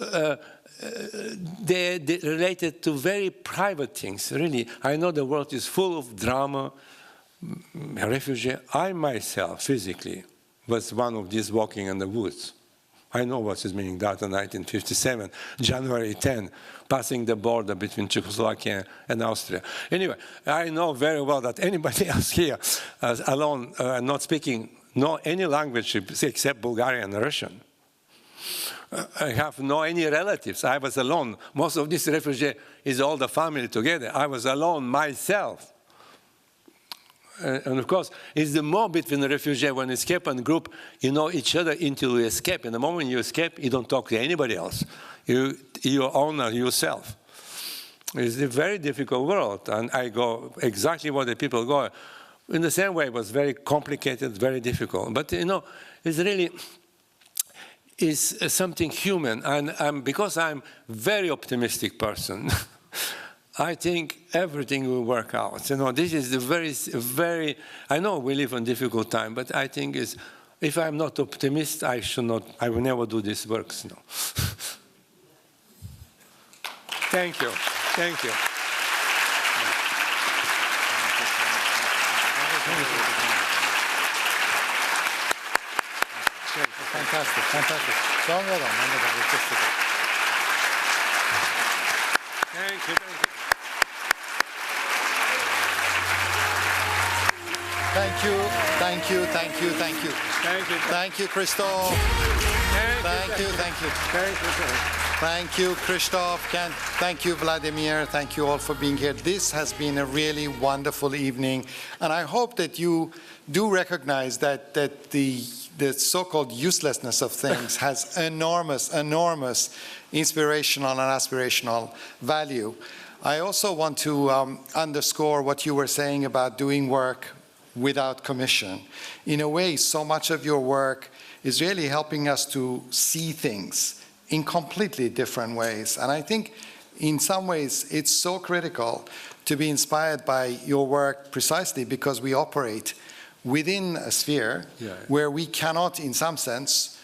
they're related to very private things, really. I know the world is full of drama, refugee. I myself, physically, was one of these walking in the woods. I know what is meaning that in 1957, January 10, passing the border between Czechoslovakia and Austria. Anyway, I know very well that anybody else here, alone, not speaking any language except Bulgarian and Russian. I have any relatives. I was alone. Most of these refugees is all the family together. I was alone myself. And of course, it's the more between the refugee when escape and group, you know each other until you escape. And the moment you escape, you don't talk to anybody else. You own yourself. It's a very difficult world, and I go exactly what the people go. In the same way, it was very complicated, very difficult. But you know, it's really is something human, and because I'm a very optimistic person. I think everything will work out. You know, this is the very, I know we live in difficult time, but I think if I'm not optimist, I will never do these works. No. Thank you. Fantastic, fantastic. Sonradan, Thank you. Thank you, thank you, thank you, thank you. Thank you. Thank you, Christo. Thank you, thank you. Thank you, Christoph. Thank you, Vladimir. Thank you all for being here. This has been a really wonderful evening, and I hope that you do recognize that the so-called uselessness of things has enormous inspirational and aspirational value. I also want to underscore what you were saying about doing work without commission. In a way, so much of your work is really helping us to see things in completely different ways. And I think in some ways it's so critical to be inspired by your work precisely because we operate within a sphere where we cannot, in some sense,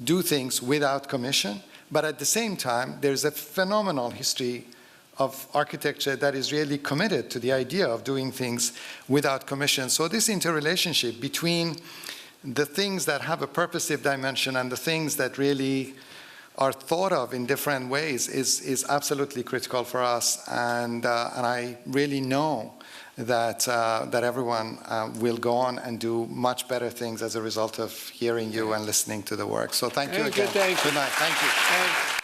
do things without commission. But at the same time, there's a phenomenal history of architecture that is really committed to the idea of doing things without commission. So this interrelationship between the things that have a purposive dimension and the things that really are thought of in different ways is absolutely critical for us. And I really know that everyone will go on and do much better things as a result of hearing you and listening to the work. So thank you again. Thank you. Good night. Thank you. Thank you.